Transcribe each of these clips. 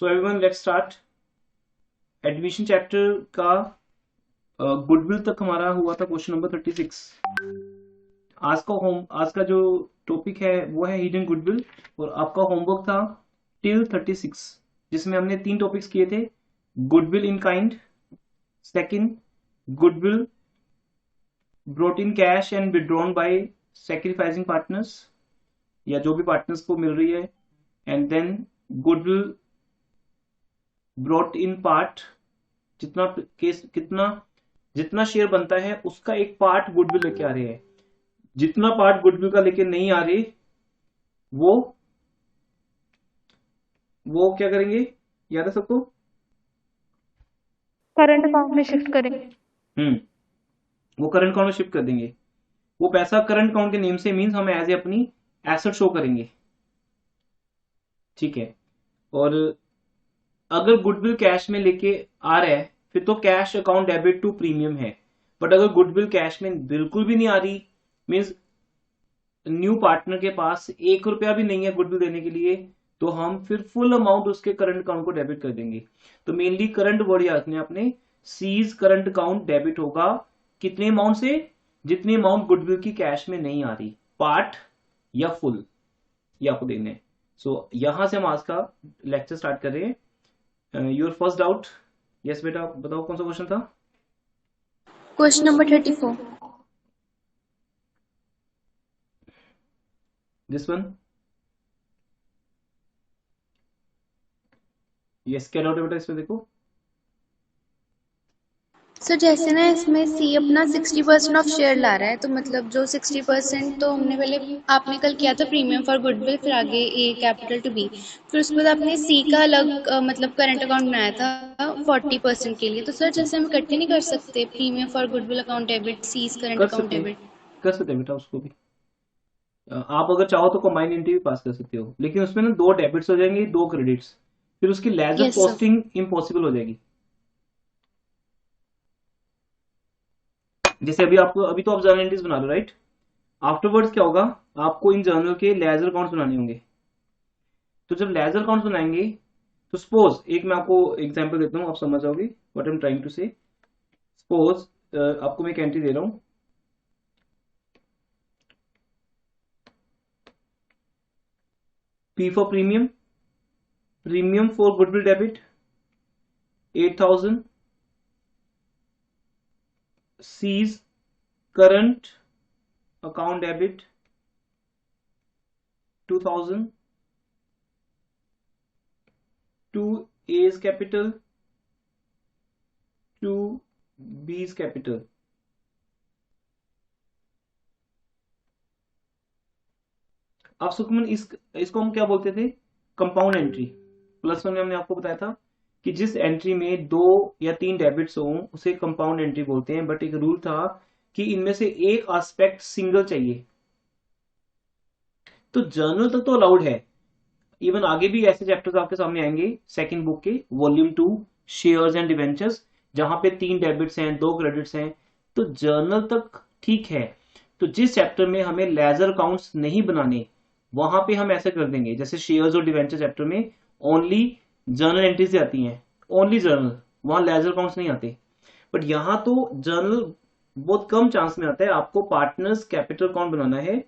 So everyone let's start. Admission chapter का goodwill तक हमारा हुआ था क्वेश्चन नंबर 36। आज का जो टॉपिक है वो है हिडन गुडविल, और आपका होमवर्क था टिल 36, जिसमें हमने 3 टॉपिक्स किए थे। Goodwill in kind, second goodwill brought in cash and withdrawn by sacrificing partners, या जो भी पार्टनर्स को मिल रही है, and then goodwill brought in part, जितना केस जितना शेयर बनता है उसका एक पार्ट गुडविल लेके आ रहे हैं। जितना पार्ट गुडविल का लेके नहीं आ रहे वो क्या करेंगे, याद है सबको? करंट अकाउंट में शिफ्ट करेंगे। वो करंट अकाउंट में शिफ्ट कर देंगे। वो पैसा करंट अकाउंट के नेम से मीन्स हम एज ए अपनी एसेट शो करेंगे, ठीक है। और अगर गुडविल कैश में लेके आ रहा है फिर तो cash account debit to premium है। बट अगर गुडविल कैश में बिल्कुल भी नहीं आ रही, मीन्स न्यू पार्टनर के पास 1 रुपया भी नहीं है गुडविल देने के लिए, तो हम फिर फुल अमाउंट उसके करंट अकाउंट को डेबिट कर देंगे। तो मेनली करंट वर्ड याद रखना आपने, सीज करंट अकाउंट डेबिट होगा कितने अमाउंट से, जितनी अमाउंट गुडविल की कैश में नहीं आ रही, पार्ट या फुल, ये आपको देखना है। सो यहां से हम आज का लेक्चर स्टार्ट कर रहे हैं। Your first doubt? यस बेटा, बताओ कौन सा क्वेश्चन था? Question number 34। This one. Yes, क्या डाउट है बेटा इसमें? देखो सर जैसे ना इसमें सी अपना 60% ऑफ शेयर ला रहा है, तो मतलब जो 60% तो हमने पहले आपने कल किया था प्रीमियम फॉर गुडविल, फिर आगे ए कैपिटल टू बी, फिर उसके बाद आपने सी का अलग मतलब करंट अकाउंट बनाया था 40% के लिए। तो सर जैसे हम इकट्ठे नहीं कर सकते premium for goodwill account debit, C's current कर अकाउंट सकते डेबिट? कर सकते हैं बेटा उसको भी। आप अगर चाहो तो कंबाइन एंट्री भी पास कर सकते हो, लेकिन उसमें ना 2 डेबिट्स हो जाएंगे, 2 क्रेडिट्स, फिर उसकी ledger yes sir. Posting impossible हो जाएगी। जैसे अभी तो आप जर्नल एंट्रीज बना लो, राइट? आफ्टरवर्ड्स क्या होगा, आपको इन जर्नल के लेजर अकाउंट्स बनाने होंगे। तो जब लेजर अकाउंट्स बनाएंगे तो सपोज, एक मैं आपको एग्जांपल देता हूँ, आप समझ जाओगे what I am trying to say. Suppose आपको मैं एक एंट्री दे रहा हूँ, P for premium, premium for goodwill debit 8,000, C's current account debit 2,000, to A's capital, to B's capital. अब सुखमन इसको हम क्या बोलते थे? Compound entry. +1 में हमने आपको बताया था कि जिस एंट्री में 2 या 3 डेबिट्स हों उसे कंपाउंड एंट्री बोलते हैं, बट एक रूल था कि इनमें से एक एस्पेक्ट सिंगल चाहिए। तो जर्नल तक तो अलाउड है, इवन आगे भी ऐसे चैप्टर्स आपके सामने आएंगे सेकंड बुक के वॉल्यूम 2 शेयर्स एंड डिवेंचर्स, जहां पे 3 डेबिट्स हैं 2 क्रेडिट्स हैं, तो जर्नल तक ठीक है। तो जिस चैप्टर में हमें लेजर अकाउंट्स नहीं बनाने, वहां पे हम ऐसे कर देंगे, जैसे शेयर्स और डिवेंचर चैप्टर में ओनली जर्नल एंट्रीज आती हैं, ओनली जर्नल, वहां लेजर अकाउंट्स नहीं आते। बट यहां तो जर्नल बहुत कम चांस में आता है, आपको पार्टनर्स कैपिटल अकाउंट बनाना है।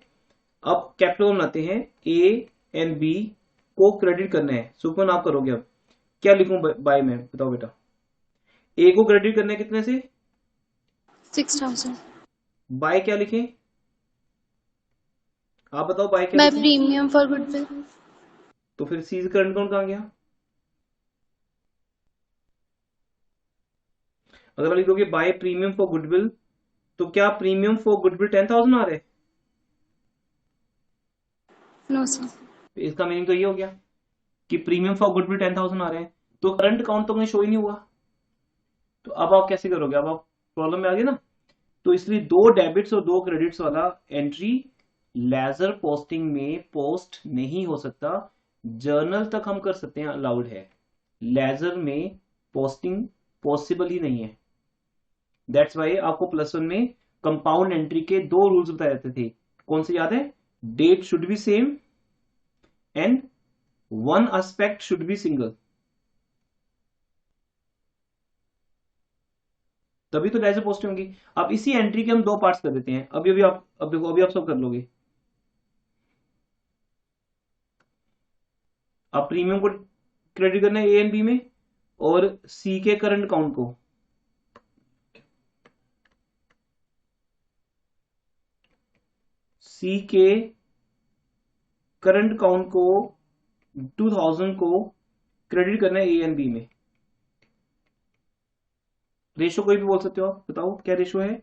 अब कैपिटल बनाते हैं, ए एंड बी को क्रेडिट करना है। सुपन आप करोगे, अब क्या लिखूं बाय में, बताओ बेटा? ए को क्रेडिट करना है कितने से? 6000 बाय क्या लिखें, आप बताओ, बाय क्या बाय लिखें? Premium for goodwill. तो फिर सी करंट अकाउंट कहां गया? अगर लिख दोगे बाय प्रीमियम फॉर गुडविल, तो क्या प्रीमियम फॉर गुडविल 10,000 आ रहा है? No sir. इसका मीनिंग तो ये हो गया कि प्रीमियम फॉर गुडविल 10,000 आ रहे हैं, तो करंट अकाउंट तो कहीं शो ही नहीं हुआ। तो अब आप कैसे करोगे? अब आप प्रॉब्लम में आ गए ना। तो इसलिए 2 डेबिट्स और 2 क्रेडिट्स वाला एंट्री लेजर पोस्टिंग में पोस्ट नहीं हो सकता। जर्नल तक हम कर सकते हैं, अलाउड है, लेजर में पोस्टिंग पॉसिबल ही नहीं है। दैट्स वाई आपको +1 में कंपाउंड एंट्री के 2 रूल्स बताए जाते थे। कौन से याद है? Date should be same and one aspect should be single. तभी तो लेजर पोस्टिंग होंगी। अब इसी एंट्री के हम दो पार्ट्स कर देते हैं। अभी अभी आप अब देखो, अभी आप सब कर लोगे। आप प्रीमियम को क्रेडिट करना है ए एंड बी में, और सी के करंट अकाउंट को। सी के करंट अकाउंट को 2000 को क्रेडिट करना है ए एंड बी में। रेशो कोई भी बोल सकते हो आप, बताओ क्या रेशो है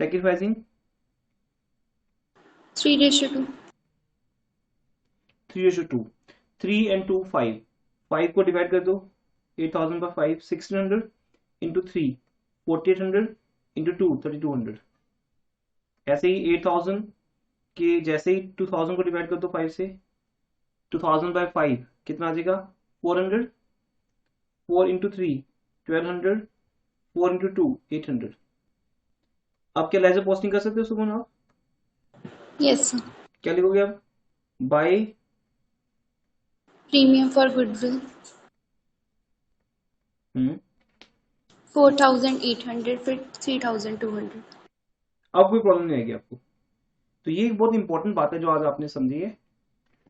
सैक्रिफाइसिंग? 3:2। 3:2। 3 and 2 5। 5 को डिवाइड कर दो 8000 by 5, 1600 इंटू 3 4800 इंटू 2 3200। ऐसे ही 8000 के जैसे ही 2000 को डिवाइड कर दो 5 से, 2000 by 5 कितना आ जाएगा 400। 4 इंटू 3 1200, 4 इंटू 2 800। अब क्या लेजर पोस्टिंग कर सकते हो सुकून आप? Yes sir. क्या लिखोगे आप? बाय प्रीमियम फॉर गुडविल 4800, फिर 3200। अब कोई प्रॉब्लम नहीं आएगी आपको। तो ये एक बहुत इंपॉर्टेंट बात है जो आज आपने समझी है,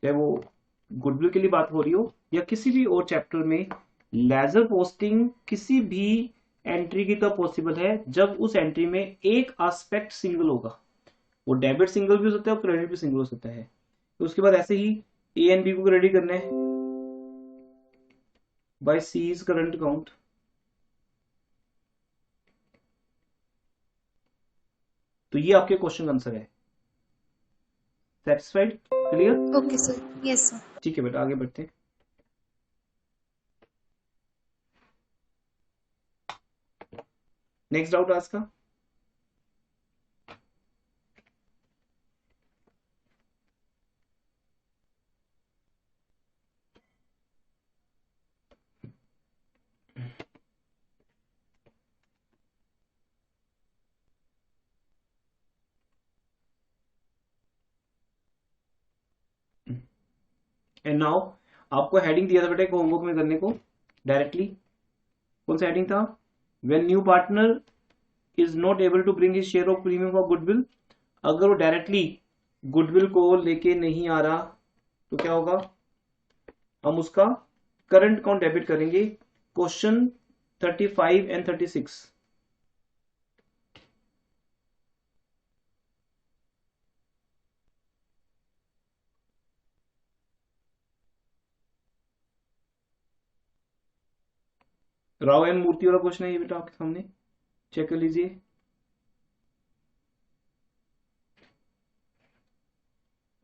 चाहे वो गुडविल के लिए बात हो रही हो या किसी भी और चैप्टर में। लेजर पोस्टिंग किसी भी एंट्री की तब पॉसिबल है जब उस एंट्री में एक एस्पेक्ट सिंगल होगा। वो डेबिट सिंगल भी हो सकता है और क्रेडिट भी सिंगल हो सकता है। तो उसके बाद ऐसे ही ए एंड बी को क्रेडिट करना है बाय सीज करंट अकाउंट। तो ये आपके क्वेश्चन आंसर है। Satisfied? Clear? Okay sir. Yes sir. ठीक है बेटा, आगे बढ़ते हैं। नेक्स्ट डाउट आज का। एंड नाउ आपको हेडिंग दिया था बेटा होमवर्क में करने को डायरेक्टली। कौन सा हेडिंग था? When new partner is not able to bring his share of premium for goodwill. अगर वो डायरेक्टली गुडविल को लेके नहीं आ रहा तो क्या होगा? हम उसका करंट अकाउंट डेबिट करेंगे। Question 35 and 36। राव एंड मूर्ति वाला क्वेश्चन है ये बेटा आपके सामने, चेक कर लीजिए।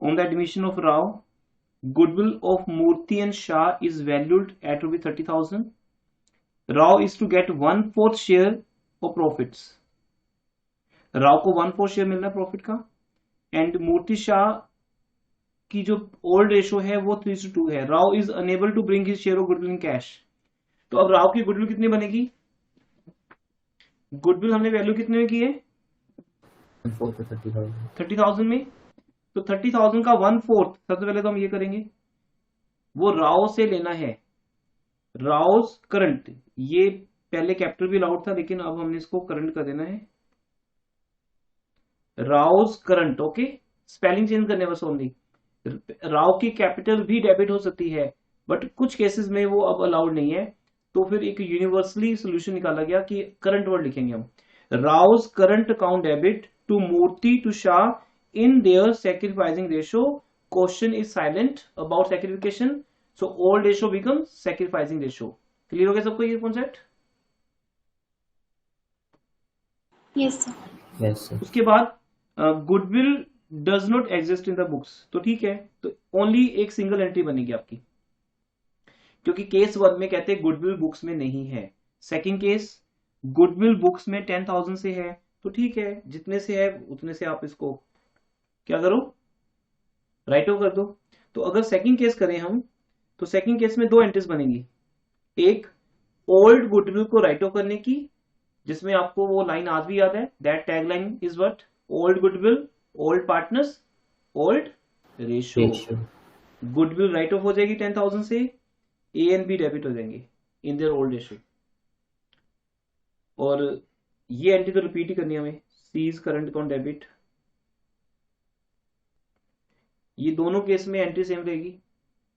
On the admission of Rao, goodwill of Murthy and Shah is valued at rupees 30,000. Rao is to get 1/4 share of profits. Rao को 1/4 शेयर मिलना है प्रॉफिट का। एंड मूर्ति शाह की जो ओल्ड रेशो है वो 3:2 है। Rao is unable to bring his share of goodwill in cash. तो अब राव की गुडविल कितनी बनेगी? गुडविल हमने वैल्यू कितने में की है? 30,000 में। तो 30,000 का 1/4 सबसे पहले तो हम ये करेंगे, वो राव से लेना है। राउस करंट, ये पहले कैपिटल भी अलाउड था लेकिन अब हमने इसको करंट कर देना है। Rouse current, okay, spelling change करने बस ओनली। राव की कैपिटल भी डेबिट हो सकती है बट कुछ केसेस में वो अब अलाउड नहीं है। तो फिर एक यूनिवर्सली सोल्यूशन निकाला गया कि करंट वर्ड लिखेंगे हम। Rao's current account debit to Murthy to Shah in their sacrificing ratio. Question is silent about sacrification, so old ratio become sacrificing ratio. Clear हो गया सबको ये concept? Yes sir. Yes sir. उसके बाद goodwill does not exist in the books, तो ठीक है, तो ओनली एक सिंगल एंट्री बनेगी आपकी, क्योंकि केस 1 में कहते हैं गुडविल बुक्स में नहीं है। सेकंड केस गुडविल बुक्स में 10,000 से है, तो ठीक है, जितने से है उतने से आप इसको क्या करो, राइट ऑफ कर दो। तो अगर सेकंड केस करें हम, तो सेकंड केस में दो एंट्रीज बनेंगी। एक ओल्ड गुडविल को राइट ऑफ करने की, जिसमें आपको वो लाइन आज भी याद है, that tag line is what? Old goodwill, old partners, old ratio. Goodwill right of हो जाएगी 10,000 से, ए एंड बी डेबिट हो जाएंगे इन देयर ओल्ड रेशो। और ये एंट्री तो रिपीट ही करनी है हमें, सीज करंट अकाउंट डेबिट। ये दोनों केस में एंट्री सेम रहेगी,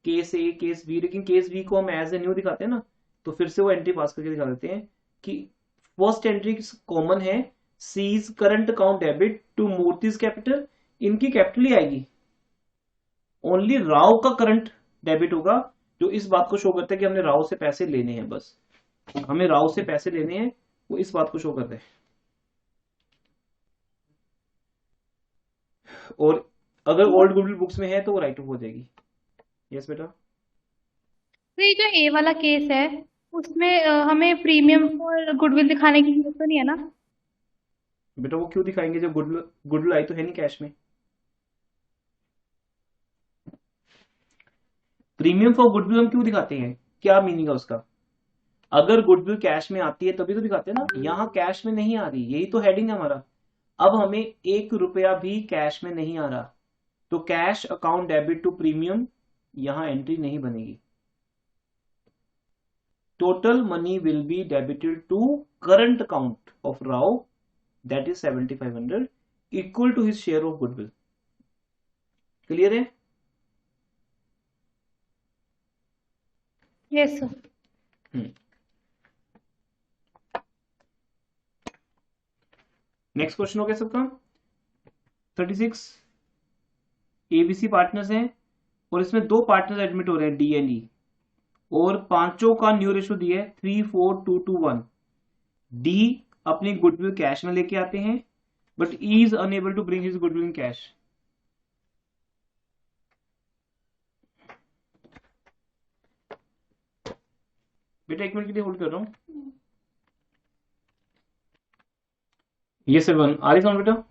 केस ए केस बी, लेकिन केस बी को हम एज ए न्यू दिखाते हैं ना, तो फिर से वो एंट्री पास करके दिखा देते हैं कि फर्स्ट एंट्री कॉमन है, C's current account debit to Murthy's capital, इनकी कैपिटल ही आएगी, ओनली राव का करंट डेबिट होगा, जो इस बात को शो करता है कि हमने राव से पैसे लेने हैं, बस हमें राव से पैसे लेने हैं, वो इस बात को शो करता है। और अगर ओल्ड गुडविल बुक्स में है तो वो राइट ऑफ हो जाएगी। यस बेटा। तो ये जो ए वाला केस है उसमें हमें प्रीमियम और गुडविल दिखाने की जरूरत तो नहीं है ना? बेटा वो क्यों दिखाएंगे जब गुडविल गुडविल आई तो है नहीं कैश में। प्रीमियम फॉर गुडविल हम क्यों दिखाते हैं, क्या मीनिंग है उसका? अगर गुडविल कैश में आती है तभी तो दिखाते हैं ना, यहाँ कैश में नहीं आ रही, यही तो हेडिंग है हमारा। अब हमें 1 रुपया भी कैश में नहीं आ रहा, तो cash account debit to premium यहां एंट्री नहीं बनेगी। Total money will be debited to current account of Rao, that is 7500 equal to his share of goodwill. Clear है? Yes sir. नेक्स्ट क्वेश्चन हो गया सबका। 36 एबीसी पार्टनर्स हैं और इसमें 2 पार्टनर्स एडमिट हो रहे हैं, डी एंड ई, और पांचों का न्यू रेशियो दिया है 34221। डी अपनी गुडविल कैश में लेके आते हैं, but E is unable to bring his goodwill in cash. बेटा 1 मिनट के लिए होल्ड कर रहा हूं। ये 7 आ रही साउंड बेटा?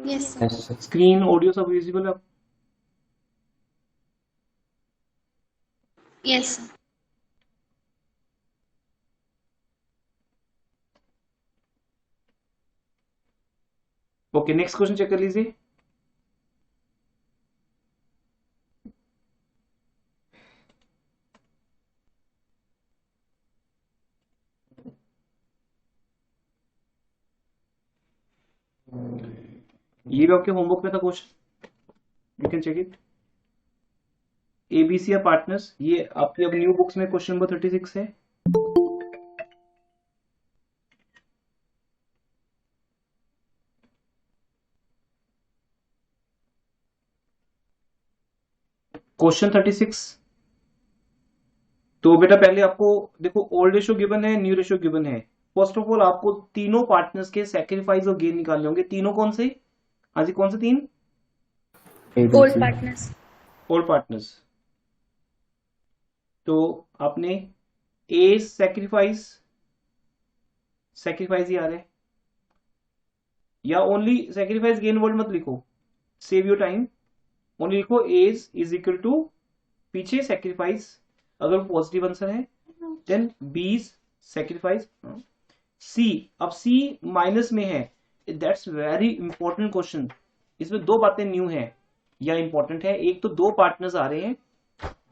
Yes sir. स्क्रीन ऑडियो सब विजिबल है? Yes sir. Okay next question check कर लीजिए। ये भी आपके होमवर्क में था question, you can check it. ABC partners, ये आपके अब न्यू बुक्स में क्वेश्चन नंबर 36 है। क्वेश्चन 36। तो बेटा पहले आपको देखो, ओल्ड रेशियो गिवन है, न्यू रेशियो गिवन है। फर्स्ट ऑफ ऑल आपको तीनों पार्टनर्स के सैक्रिफाइस और गेन निकालने होंगे। तीनों कौन से? हाँ जी, कौन से 3? Old partners. Old partners. तो आपने ए सैक्रिफाइस, सैक्रिफाइस ही आ रहा है, या ओनली सैक्रिफाइस गेन वर्ड मत लिखो, सेव योर टाइम, ओनली लिखो एज इज इक्वल टू पीछे सैक्रिफाइस, अगर पॉजिटिव आंसर है देन बी सैक्रिफाइस। सी, अब सी माइनस में है, दैट्स वेरी इंपॉर्टेंट क्वेश्चन। इसमें 2 बातें न्यू है या इंपॉर्टेंट है। एक तो 2 पार्टनर्स आ रहे हैं,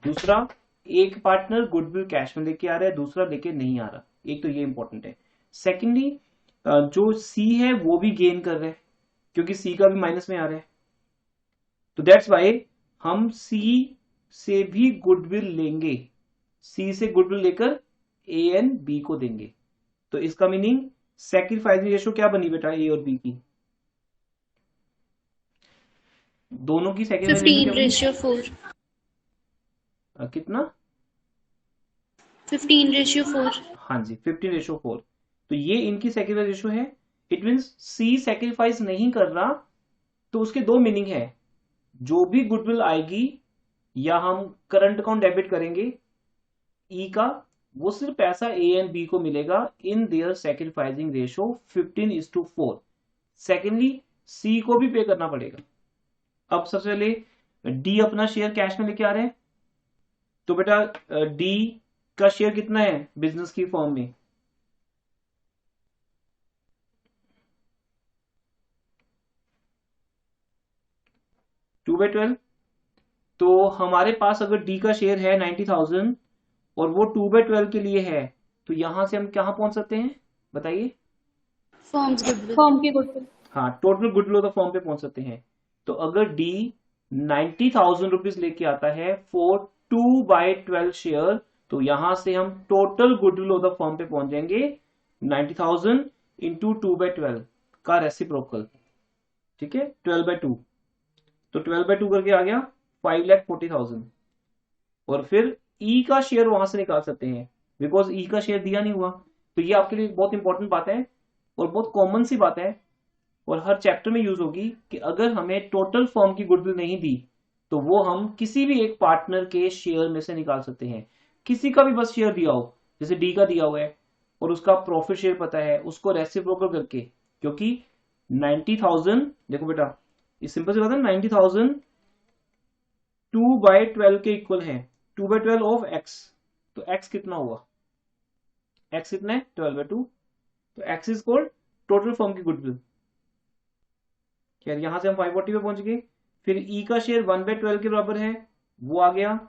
दूसरा एक पार्टनर गुडविल कैश में लेके आ रहा है, दूसरा लेके नहीं आ रहा। एक तो ये इंपॉर्टेंट है। सेकेंडली जो सी है वो भी गेन कर रहा है, क्योंकि सी का भी माइनस में आ रहा है, तो दैट्स वाई हम सी से भी गुडविल लेंगे, सी से गुडविल लेकर ए एंड बी को देंगे। तो इसका मीनिंग सैक्रिफाइसिंग रेशियो क्या बनी बेटा ए और बी की? दोनों की सैक्रिफाइस 15:4। कितना? 15:4। हाँ जी 15:4। तो ये इनकी सैक्रिफाइस रेशियो है। इट मींस सी सैक्रिफाइस नहीं कर रहा, तो उसके 2 मीनिंग है। जो भी गुडविल आएगी या हम करंट अकाउंट डेबिट करेंगे ई का, वो सिर्फ पैसा ए एंड बी को मिलेगा in their sacrificing ratio 15:4। Secondly C को भी पे करना पड़ेगा। अब सबसे पहले डी अपना शेयर कैश में लेके आ रहे हैं, तो बेटा डी का शेयर कितना है बिजनेस की फॉर्म में? Two by 12। तो हमारे पास अगर डी का शेयर है 90,000 और वो 2/12 के लिए है, तो यहां से हम कहां पहुंच सकते हैं बताइए? Forms goodwill. फॉर्म की गुडविल। हाँ, total goodwill of the form पे पहुंच सकते हैं। तो अगर डी 90,000 रुपीज लेके आता है फॉर 2/12 शेयर, तो यहां से हम total goodwill of the form पे पहुंच जाएंगे 90,000 इंटू 2/12 का रेसिप्रोकल। ठीक है, 12/2, तो 12/2 करके आ गया 5,40,000। और फिर ई का शेयर वहां से निकाल सकते हैं, बिकॉज ई का शेयर दिया नहीं हुआ। तो ये आपके लिए बहुत इंपॉर्टेंट बात है और बहुत कॉमन सी बात है और हर चैप्टर में यूज होगी कि अगर हमें टोटल फर्म की गुडविल नहीं दी तो वो हम किसी भी एक पार्टनर के शेयर में से निकाल सकते हैं। किसी का भी बस शेयर दिया हो, जैसे डी का दिया हुआ है और उसका प्रॉफिट शेयर पता है, उसको रेसिप्रोकल करके, क्योंकि 90,000, देखो बेटा ये सिंपल सी बात है, 90,000 2/12 के इक्वल है, 2/12 ऑफ एक्स। तो एक्स कितना हुआ? एक्स कितना है? 12/2। तो x is called total firm की गुडविल। खैर यहां से हम 540 पे पहुंच गए। फिर ई का शेयर 1/12 के बराबर है, वो आ गया।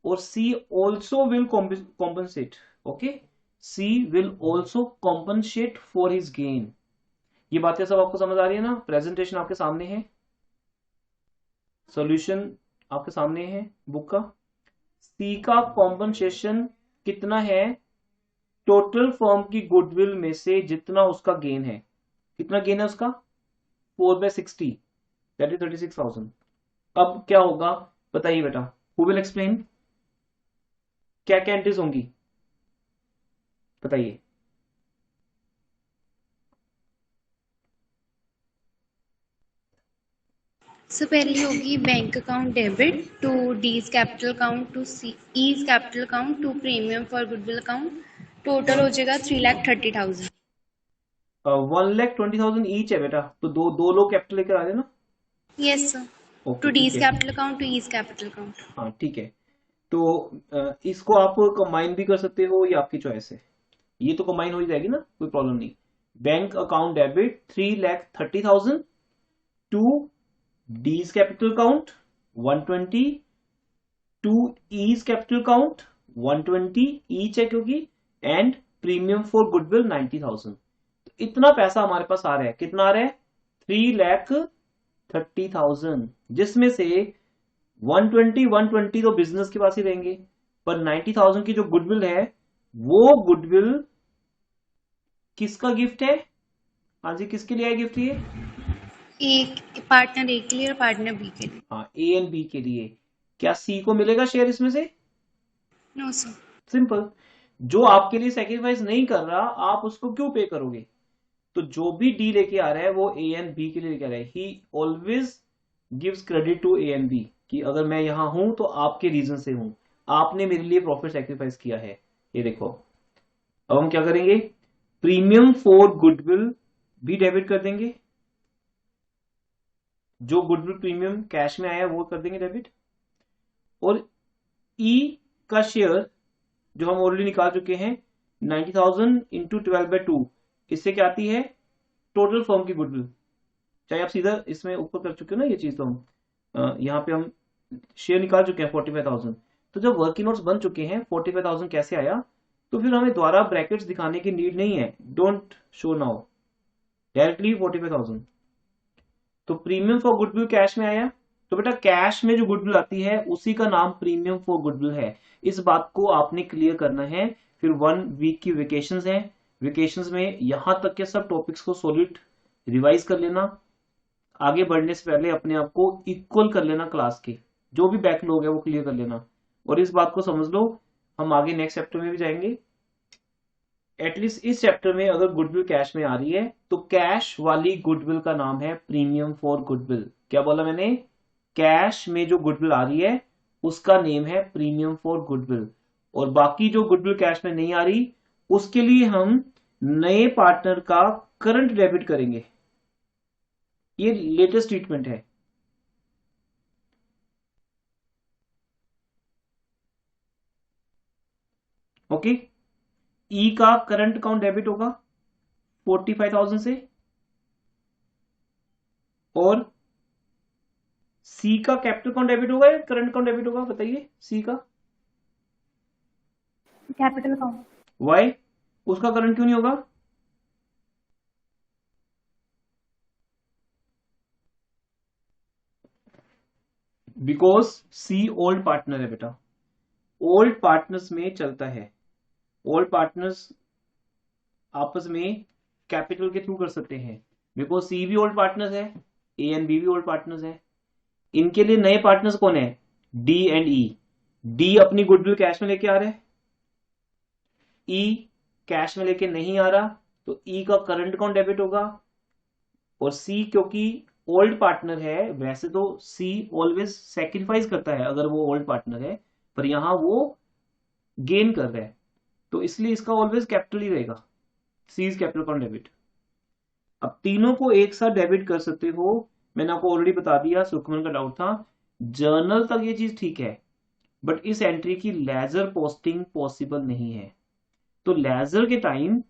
और C also will compensate. Okay, C will also compensate for his gain. ये बातें सब आपको समझ आ रही है ना? प्रेजेंटेशन आपके सामने है, सॉल्यूशन आपके सामने है बुक का। सी का कॉम्पनसेशन कितना है? टोटल फर्म की गुडविल में से जितना उसका गेन है। कितना गेन है उसका? 4/60, दैट इज 36,000। अब क्या होगा बताइए बेटा, हु विल एक्सप्लेन? क्या क्या एंट्रीज होंगी बताइए? सो पहली होगी bank account debit to D's capital account to C E's capital account to premium for goodwill account. Total हो जाएगा 3,30,000। 1,20,000 ईच है बेटा, तो दो दो लोग कैपिटल लेकर आ रहे हैं ना? Yes sir, two okay, D's ठीक है। Capital account to E's capital account. हाँ ठीक है, तो इसको आप कंबाइन भी कर सकते हो, ये आपकी चॉइस है। ये तो कंबाइन हो ही जाएगी ना, कोई प्रॉब्लम नहीं। Bank account debit 3,30,000 to D's capital account 120 to E's capital account 120 each है क्योंकि, एंड प्रीमियम फॉर गुडविल 90,000। तो इतना पैसा हमारे पास आ रहा है। कितना आ रहा है? 3,30,000, जिसमें से 120 तो बिजनेस के पास ही रहेंगे, पर 90,000 की जो गुडविल है वो गुडविल किसका गिफ्ट है? हाँ जी, किसके लिए है गिफ्ट ये? एक पार्टनर ए के लिए और पार्टनर बी के लिए। हाँ, ए एंड बी के लिए। क्या सी को मिलेगा शेयर इसमें से? No sir. सिंपल, जो आपके लिए सेक्रीफाइस नहीं कर रहा आप उसको क्यों पे करोगे? तो जो भी डी लेके आ रहा है वो ए एंड बी के लिए लेके आ रहा है। He always gives credit to A and B कि अगर मैं यहां हूं तो आपके रीजन से हूं, आपने मेरे लिए प्रॉफिट सेक्रीफाइस किया है। ये देखो, अब हम क्या करेंगे? प्रीमियम फॉर गुडविल भी डेबिट कर देंगे, जो गुडविल प्रीमियम कैश में आया वो कर देंगे डेबिट। और ई का शेयर जो हम ऑलरेडी निकाल चुके हैं 90,000 इंटू 12/2, इससे क्या आती है? टोटल फर्म की गुडविल। चाहे आप सीधा इसमें ऊपर कर चुके हो ना ये चीज, तो हम यहाँ पे हम शेयर निकाल चुके हैं 45,000। तो जब वर्किंग नोट्स बन चुके हैं 45,000 कैसे आया, तो फिर हमें दोबारा ब्रैकेट्स दिखाने की नीड नहीं है। Don't show now, directly 45,000। तो प्रीमियम फॉर गुडविल कैश में आया, तो बेटा कैश में जो गुडविल आती है उसी का नाम प्रीमियम फॉर गुडविल है। इस बात को आपने क्लियर करना है। फिर 1 वीक की वेकेशंस है, वेकेशंस में यहां तक के सब टॉपिक्स को सॉलिड रिवाइज कर लेना। आगे बढ़ने से पहले अपने आप को इक्वल कर लेना क्लास के, जो भी बैकलॉग है वो क्लियर कर लेना। और इस बात को समझ लो, हम आगे नेक्स्ट चैप्टर में भी जाएंगे। एटलीस्ट इस चैप्टर में अगर गुडविल कैश में आ रही है तो कैश वाली गुडविल का नाम है प्रीमियम फॉर गुडविल। क्या बोला मैंने? कैश में जो गुडविल आ रही है उसका नेम है प्रीमियम फॉर गुडविल। और बाकी जो गुडविल कैश में नहीं आ रही उसके लिए हम नए पार्टनर का करंट डेबिट करेंगे। ये लेटेस्ट ट्रीटमेंट है। ओके, ई का करंट अकाउंट डेबिट होगा 45,000 से, और सी का कैपिटल अकाउंट डेबिट होगा या करंट अकाउंट डेबिट होगा बताइए? सी का कैपिटल अकाउंट। वाई? उसका करंट क्यों नहीं होगा? बिकॉज सी ओल्ड पार्टनर है बेटा, ओल्ड पार्टनर्स में चलता है, ओल्ड पार्टनर्स आपस में कैपिटल के थ्रू कर सकते हैं, बिकॉज सी भी ओल्ड पार्टनर्स है, ए एंड बी भी ओल्ड पार्टनर्स है। इनके लिए नए पार्टनर्स कौन है? D and E. डी अपनी गुडविल कैश में लेके आ रहे हैं, ई कैश में लेके नहीं आ रहा, तो ई का करंट अकाउंट डेबिट होगा। और सी क्योंकि ओल्ड पार्टनर है, वैसे तो सी ऑलवेज सेक्रीफाइस करता है अगर वो ओल्ड पार्टनर है, पर यहां वो गेन कर रहा है, तो इसलिए इसका ऑलवेज कैपिटल ही रहेगा, सी इज कैपिटल अकाउंट डेबिट। अब तीनों को एक साथ डेबिट कर सकते हो, मैंने आपको ऑलरेडी बता दिया, सुखमन का डाउट था। जर्नल तक ये चीज ठीक है, बट इस एंट्री की लेजर पोस्टिंग पॉसिबल नहीं है, तो लेजर के टाइम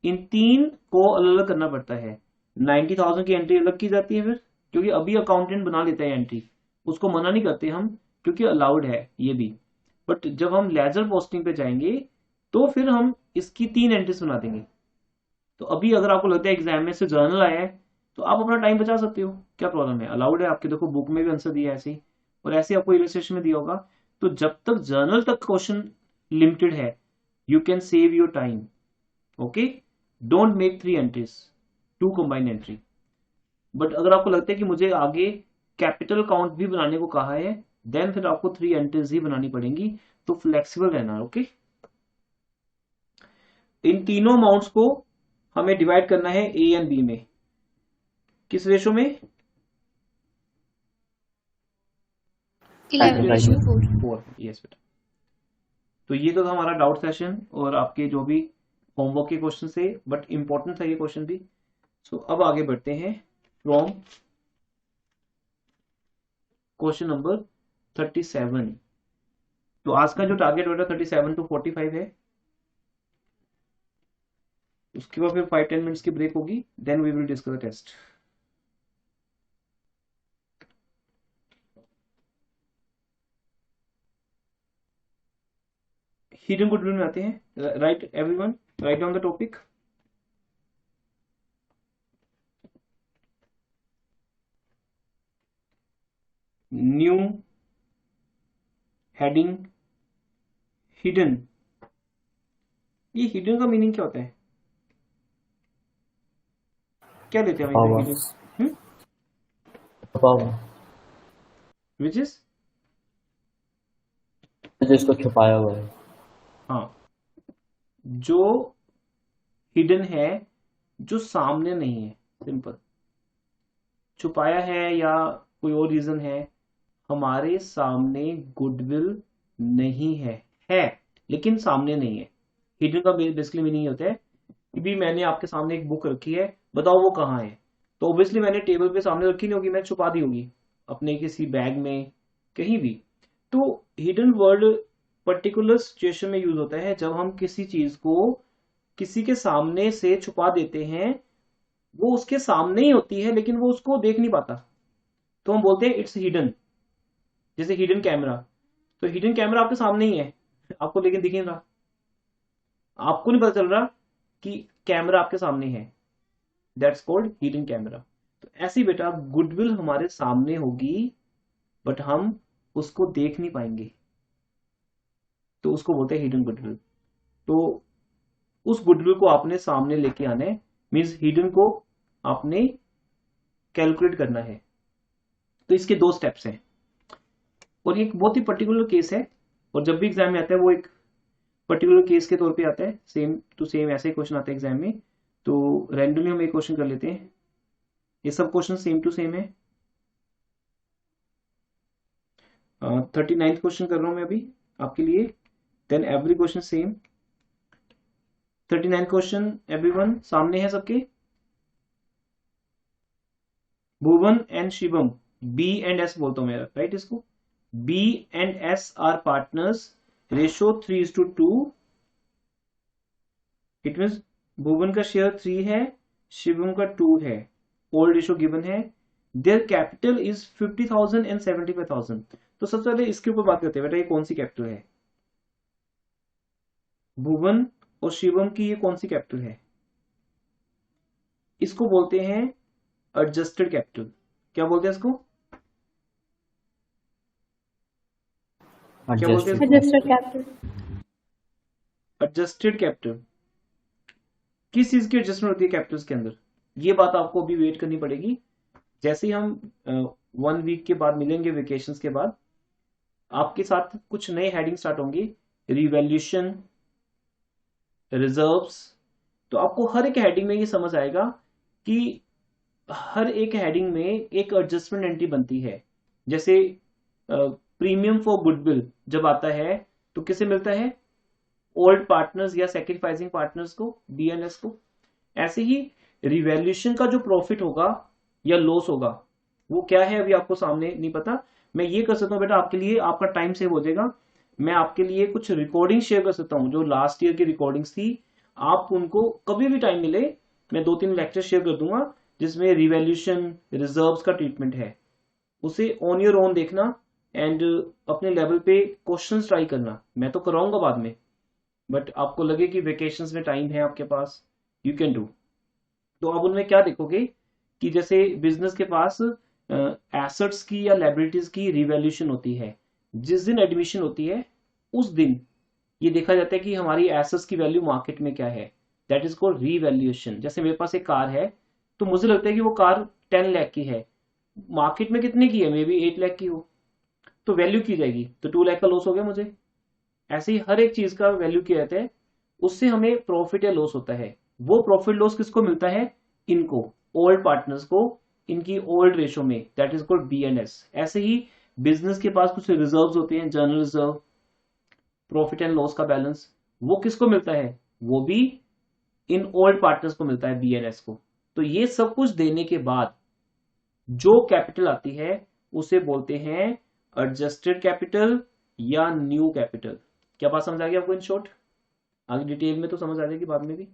इन तीन को अलग अलग करना पड़ता है। 90,000 की एंट्री अलग की जाती है फिर, क्योंकि अभी अकाउंटेंट बना लेता है एंट्री, उसको मना नहीं करते हम, क्योंकि अलाउड है ये भी। बट जब हम लेजर पोस्टिंग पे जाएंगे तो फिर हम इसकी 3 एंट्रीज बना देंगे। तो अभी अगर आपको लगता है एग्जाम में से जर्नल आया है, तो आप अपना टाइम बचा सकते हो, क्या प्रॉब्लम है, अलाउड है आपके, देखो बुक में भी आंसर दिया है ऐसे ही, और ऐसे आपको इलस्ट्रेशन में दिया होगा। तो जब तक जर्नल तक क्वेश्चन लिमिटेड है, you can save your time, okay. Don't make 3 entries, 2 combined entry. But अगर आपको लगता है कि मुझे आगे कैपिटल अकाउंट भी बनाने को कहा है, देन फिर आपको 3 एंट्रीज ही बनानी पड़ेंगी, तो फ्लेक्सिबल रहना, ओके। इन तीनों अमाउंट्स को हमें डिवाइड करना है ए एंड बी में, किस रेशो में? 11:4। यस बेटा। तो ये तो था हमारा डाउट सेशन और आपके जो भी होमवर्क के क्वेश्चन थे, बट इंपॉर्टेंट था ये क्वेश्चन भी। सो अब आगे बढ़ते हैं फ्रॉम क्वेश्चन नंबर 37। तो आज का जो टारगेट बेटा 37 to 45 है, उसके बाद फिर 5-10 मिनट्स की ब्रेक होगी, then we will discuss the test. Hidden goodwill में आते हैं। Right everyone, write down the topic. New heading hidden. ये हिडन का मीनिंग क्या होता है, क्या लेते हैं हम हिडन? विच इज, जिसको छुपाया हुआ है। हाँ, जो हिडन है, जो सामने नहीं है, सिंपल। छुपाया है या कोई और रीजन है, हमारे सामने गुडविल नहीं है लेकिन सामने नहीं है। हिडन का बेसिकली मीनिंग होता है कि भी मैंने आपके सामने एक बुक रखी है, बताओ वो कहाँ है, तो ऑब्वियसली मैंने टेबल पे सामने रखी नहीं होगी, मैं छुपा दी होगी अपने किसी बैग में, कहीं भी। तो हिडन वर्ड पर्टिकुलर सिचुएशन में यूज होता है जब हम किसी चीज को किसी के सामने से छुपा देते हैं, वो उसके सामने ही होती है लेकिन वो उसको देख नहीं पाता, तो हम बोलते हैं इट्स हिडन। जैसे हिडन कैमरा, तो हिडन कैमरा आपके सामने ही है, आपको लेकिन दिख नहीं रहा, आपको नहीं पता चल रहा कि कैमरा आपके सामने है, दैट्स कॉल्ड हिडन कैमरा। तो ऐसी बेटा गुडविल हमारे सामने होगी बट हम उसको देख नहीं पाएंगे, तो उसको बोलते हैं हिडन गुडविल। तो उस गुडविल को आपने सामने लेके आना है, मीन्स हिडन को आपने कैलकुलेट करना है। तो इसके 2 स्टेप्स हैं और एक बहुत ही पर्टिकुलर केस है, और जब भी एग्जाम में आता है वो एक पर्टिकुलर केस के तौर पे आता है, सेम टू सेम ऐसे क्वेश्चन आते हैं एग्जाम में। तो रैंडमली हम एक क्वेश्चन कर लेते हैं, ये सब क्वेश्चन सेम टू सेम है। 39th क्वेश्चन कर रहा हूं मैं अभी आपके लिए, then every question same. 39th question everyone सामने है सबके। Bhuvan and Shivam, B and S बोलता हूं मैं, राइट इसको, B and S are partners, ratio 3:2। It means Bhuvan का शेयर 3 है, शिवम का 2 है, ओल्ड रेशो गिवन है, देयर कैपिटल इज 50,000 एंड 75,000। तो सबसे पहले इसके ऊपर बात करते हैं बेटा, ये कौन सी कैपिटल है? भुवन और शिवम की ये कौन सी कैपिटल है? इसको बोलते हैं एडजस्टेड कैपिटल। क्या बोलते हैं इसको? क्या बोलते हैं एडजस्टेड इसको? adjusted capital, adjusted capital. किस चीज की एडजस्टमेंट होती है कैपिटल्स के अंदर? ये बात आपको अभी वेट करनी पड़ेगी। जैसे ही हम 1 वीक के बाद मिलेंगे वेकेशंस के बाद, आपके साथ कुछ नए हेडिंग स्टार्ट होंगी, रिवैल्यूएशन, रिजर्व्स। तो आपको हर एक हेडिंग में ये समझ आएगा कि हर एक हेडिंग में एक एडजस्टमेंट एंट्री बनती है। जैसे प्रीमियम फॉर गुडविल जब आता है तो किसे मिलता है? ओल्ड पार्टनर्स या सेक्रीफाइसिंग पार्टनर्स को, बीएनएस को। ऐसे ही रिवैल्यूएशन का जो प्रॉफिट होगा या लॉस होगा वो क्या है अभी आपको सामने नहीं पता। मैं ये कर सकता हूँ बेटा आपके लिए, आपका टाइम सेव हो जाएगा। मैं आपके लिए कुछ रिकॉर्डिंग शेयर कर सकता हूँ जो लास्ट ईयर की रिकॉर्डिंग्स थी। आप उनको कभी भी टाइम मिले मैं 2-3 लेक्चर शेयर कर दूंगा जिसमें रिवैल्यूएशन, रिजर्व्स का ट्रीटमेंट है। उसे ऑन योर ओन देखना एंड अपने लेवल पे क्वेश्चंस ट्राई करना। मैं तो कराऊंगा बाद में, बट आपको लगे कि वेकेशंस में टाइम है आपके पास, यू कैन डू। तो आप उनमें क्या देखोगे कि जैसे बिजनेस के पास एसेट्स की या लायबिलिटीज की रिवैल्यूएशन होती है। जिस दिन एडमिशन होती है उस दिन ये देखा जाता है कि हमारी एसेट्स की वैल्यू मार्केट में क्या है, दैट इज कॉल्ड रीवैल्यूएशन। जैसे मेरे पास एक कार है तो मुझे लगता है कि वो कार 10 लाख की है, मार्केट में कितने की है, मे बी 8 लाख की हो, तो वैल्यू की जाएगी, तो 2 लाख का लॉस हो गया मुझे। ऐसे ही हर एक चीज का वैल्यू किया जाता है, उससे हमें प्रॉफिट या लॉस होता है। वो प्रॉफिट लॉस किसको मिलता है? इनको, ओल्ड पार्टनर्स को, इनकी ओल्ड रेशो में, दैट इज कॉल्ड बीएनएस। ऐसे ही बिजनेस के पास कुछ रिजर्व्स होते हैं, journal reserve, profit and loss का बैलेंस, वो किसको मिलता है? वो भी इन ओल्ड पार्टनर्स को मिलता है, बीएनएस को। तो ये सब कुछ देने के बाद जो कैपिटल आती है उसे बोलते हैं एडजस्टेड कैपिटल या न्यू कैपिटल। क्या बात समझ आ गई आपको? इन शॉर्ट, आगे डिटेल में तो समझ आ जाएगी बाद में भी।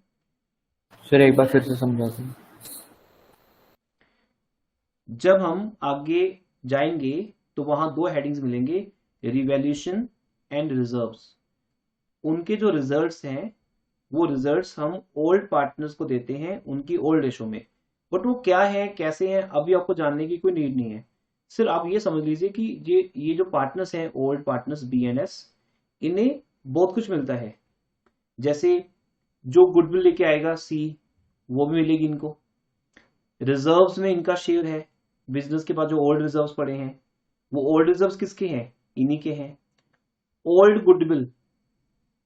सर एक बार फिर से समझा दें। जब हम आगे जाएंगे तो वहां 2 हेडिंग्स मिलेंगे, रिवैल्यूएशन एंड रिजर्व्स। उनके जो रिजल्ट्स हैं वो रिजल्ट्स हम ओल्ड पार्टनर्स को देते हैं उनकी ओल्ड रेशो में। बट वो क्या है, कैसे हैं, अभी आपको जानने की कोई नीड नहीं है। सिर्फ आप ये समझ लीजिए कि ये जो पार्टनर्स हैं, ओल्ड पार्टनर्स बीएनएस, इन्हें बहुत कुछ मिलता है। जैसे जो गुडविल लेके आएगा सी, वो भी मिलेगी इनको। रिजर्व्स में इनका शेयर है, बिजनेस के पास जो ओल्ड रिजर्व्स पड़े हैं, वो ओल्ड रिजर्व्स किसके हैं? इन्हीं के हैं। ओल्ड गुडविल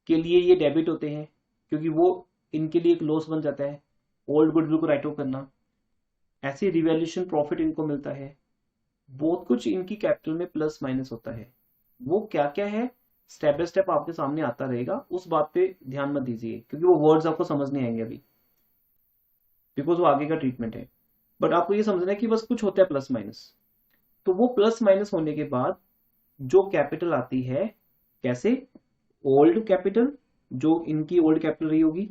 के लिए ये डेबिट होते हैं क्योंकि वो इनके लिए एक लॉस बन जाता है ओल्ड गुडविल को राइट ऑफ करना। ऐसे रिवैल्यूएशन प्रॉफिट इनको मिलता है। बहुत कुछ इनकी कैपिटल में प्लस माइनस होता है। वो क्या क्या है स्टेप बाय स्टेप आपके सामने आता रहेगा, उस बात पे ध्यान मत दीजिए क्योंकि वो वर्ड्स आपको समझ नहीं आएंगे अभी, बिकॉज वो आगे का ट्रीटमेंट है। बट आपको ये समझना है कि बस कुछ होता है प्लस माइनस। तो वो प्लस माइनस होने के बाद जो कैपिटल आती है, कैसे? ओल्ड कैपिटल, जो इनकी ओल्ड कैपिटल रही होगी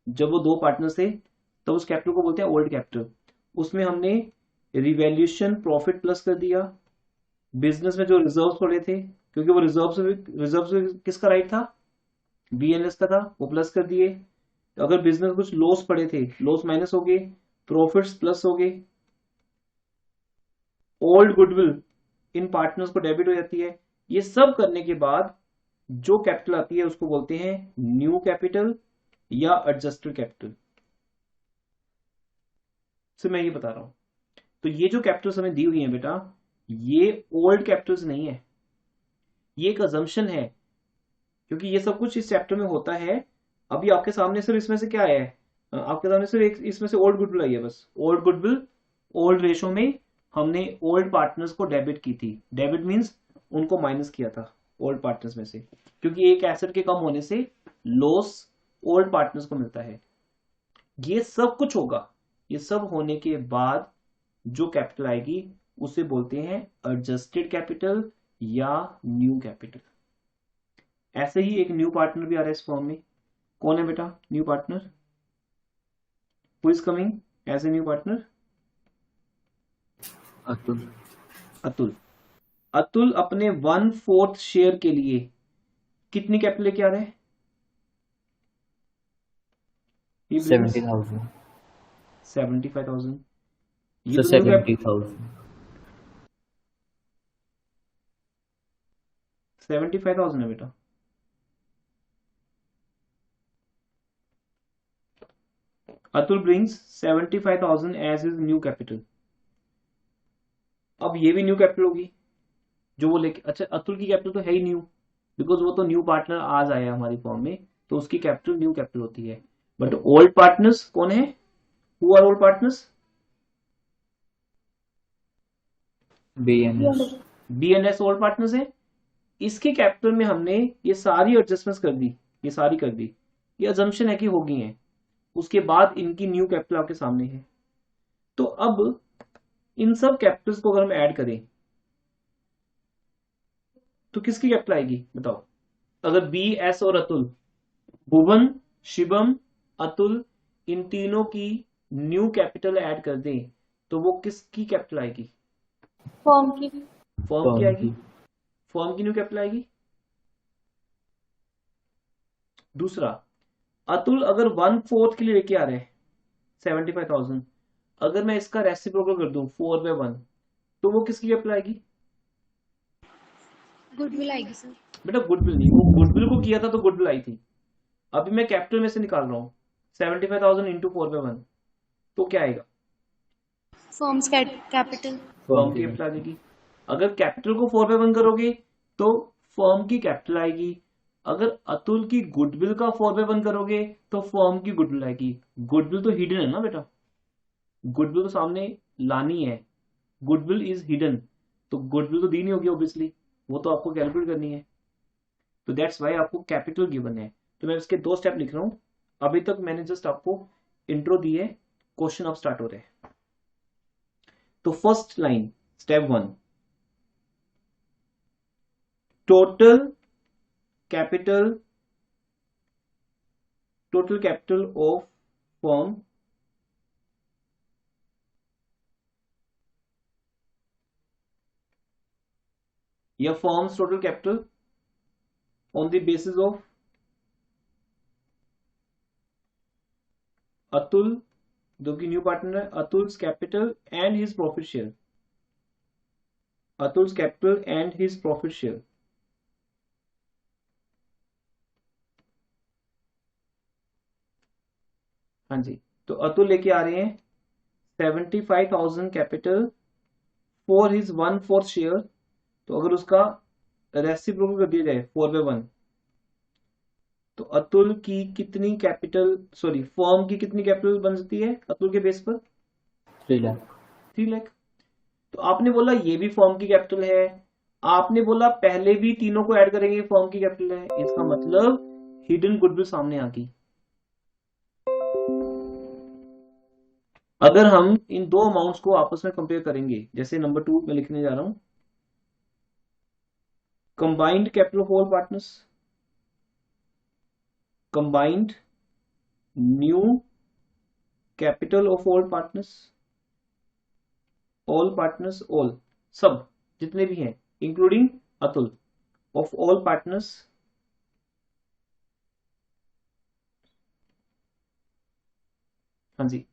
जब वो 2 पार्टनर थे, तो उस कैपिटल को बोलते हैं ओल्ड कैपिटल। उसमें हमने रिवैल्यूएशन प्रॉफिट प्लस कर दिया। बिजनेस में जो रिजर्व्स पड़े थे, क्योंकि वो रिजर्व किसका राइट था? बीएनएस का था, वो प्लस कर दिए। तो अगर बिजनेस कुछ लॉस पड़े थे, लॉस माइनस हो गए, प्रॉफिट्स प्लस हो गए। ओल्ड गुडविल इन पार्टनर्स को डेबिट हो जाती है। ये सब करने के बाद जो कैपिटल आती है उसको बोलते हैं न्यू कैपिटल या एडजस्टेड कैपिटल। से मैं ये बता रहा हूं। तो ये जो कैपिटल्स हमें दी हुई है बेटा, ये ओल्ड कैपिटल्स नहीं है, ये एक अजम्पशन है क्योंकि ये सब कुछ इस चैप्टर में होता है। अभी आपके सामने सिर्फ इसमें से क्या आया है? आपके सामने सिर्फ एक इसमें से ओल्ड गुडविल आई है, बस ओल्ड गुडविल ओल्ड रेशो में हमने ओल्ड पार्टनर्स को डेबिट की थी। डेबिट मींस उनको माइनस किया था ओल्ड पार्टनर्स में से, क्योंकि एक एसेट के कम होने से लॉस ओल्ड पार्टनर्स को मिलता है। ये सब कुछ होगा। ये सब होने के बाद जो कैपिटल आएगी उसे बोलते हैं एडजस्टेड कैपिटल या न्यू कैपिटल। ऐसे ही एक न्यू पार्टनर भी आ रहा है इस फॉर्म में। कौन है बेटा new partner? Who is coming as a new partner? Atul. Atul. Atul अपने 1/4 शेयर के लिए कितनी कैपिटल लेके आ रहे हैं? He brings 70,000. 75,000। ये So तो न्यू कैपिटल 70,000. 75,000 है बेटा। Atul brings 75,000 as is new capital. अब ये भी न्यू कैपिटल होगी जो वो लेके, अच्छा अतुल की कैपिटल तो है ही न्यू, बिकॉज वो तो न्यू पार्टनर आज आया हमारी फॉर्म में, तो उसकी कैपिटल न्यू कैपिटल होती है। बट ओल्ड पार्टनर्स कौन है? Who are old partners? BNS. BNS old partners है। इसके कैपिटल में हमने ये सारी एडजस्टमेंट्स कर दी, ये सारी कर दी, ये अजम्पशन है कि होगी हैं। उसके बाद इनकी न्यू कैपिटल आपके सामने है। तो अब इन सब कैपिटल्स को अगर हम ऐड करें तो किसकी कैपिटल आएगी बताओ? अगर बी एस और अतुल, भुवन, शिवम, अतुल, इन तीनों की न्यू कैपिटल ऐड कर दें तो वो किसकी कैपिटल आएगी? फॉर्म की। फर्म की Firm आएगी। की. फर्म की न्यू कैपिटल आएगी। दूसरा, अतुल अगर 1/4 के लिए लेके आ रहे हैं 75,000, अगर मैं इसका रेसिप्रोकल कर दूं 4/1 तो वो किसकी कैपिटल आएगी? गुडविल आएगी सर। बेटा गुडविल नहीं, वो गुडविल को किया था तो गुडविल आई थी। अभी मैं कैपिटल में से निकाल रहा हूँ 75,000 इंटू 4/1 तो क्या आएगा? Forms capital. फर्म Firm की की. कैपिटल आ जाएगी। अगर कैपिटल को 4/1 करोगे तो फर्म की कैपिटल आएगी। अगर अतुल की गुडविल का 4/1 करोगे तो फर्म की गुडविल आएगी। गुडविल तो हिडन है ना बेटा, गुडविल तो सामने लानी है, गुडविल इज हिडन, तो गुडविल तो दी नहीं होगी ऑब्वियसली, वो तो आपको कैलकुलेट करनी है। तो दैट्स वाई आपको कैपिटल गिवन है। तो मैं इसके 2 स्टेप लिख रहा हूं। अभी तक मैंने जस्ट आपको इंट्रो दी है, क्वेश्चन अब स्टार्ट हो रहे हैं। तो first line, step 1, total capital of firm या firm's total capital on the basis of Atul, जो कि न्यू पार्टनर है, Atul's capital and his profit share. Atul's capital and his profit share. हाँ जी, तो अतुल लेके आ रहे हैं 75,000 कैपिटल फॉर हिज 1/4 शेयर। तो अगर उसका रेसिप्रोकल कर दिया जाए 4/1 तो अतुल की कितनी कैपिटल, सॉरी फर्म की कितनी कैपिटल बन सकती है अतुल के बेस पर? 3 lakh. 3 लाख। तो आपने बोला ये भी फर्म की कैपिटल है, आपने बोला पहले भी तीनों को ऐड करेंगे फर्म की कैपिटल है, इसका मतलब हिडन गुडविल सामने आ गई। अगर हम इन दो अमाउंट्स को आपस में कंपेयर करेंगे, जैसे नंबर 2 में लिखने जा रहा हूं, combined capital of all partners, combined new capital of all partners, all partners, all सब जितने भी हैं including Atul, of all partners, हाँ जी,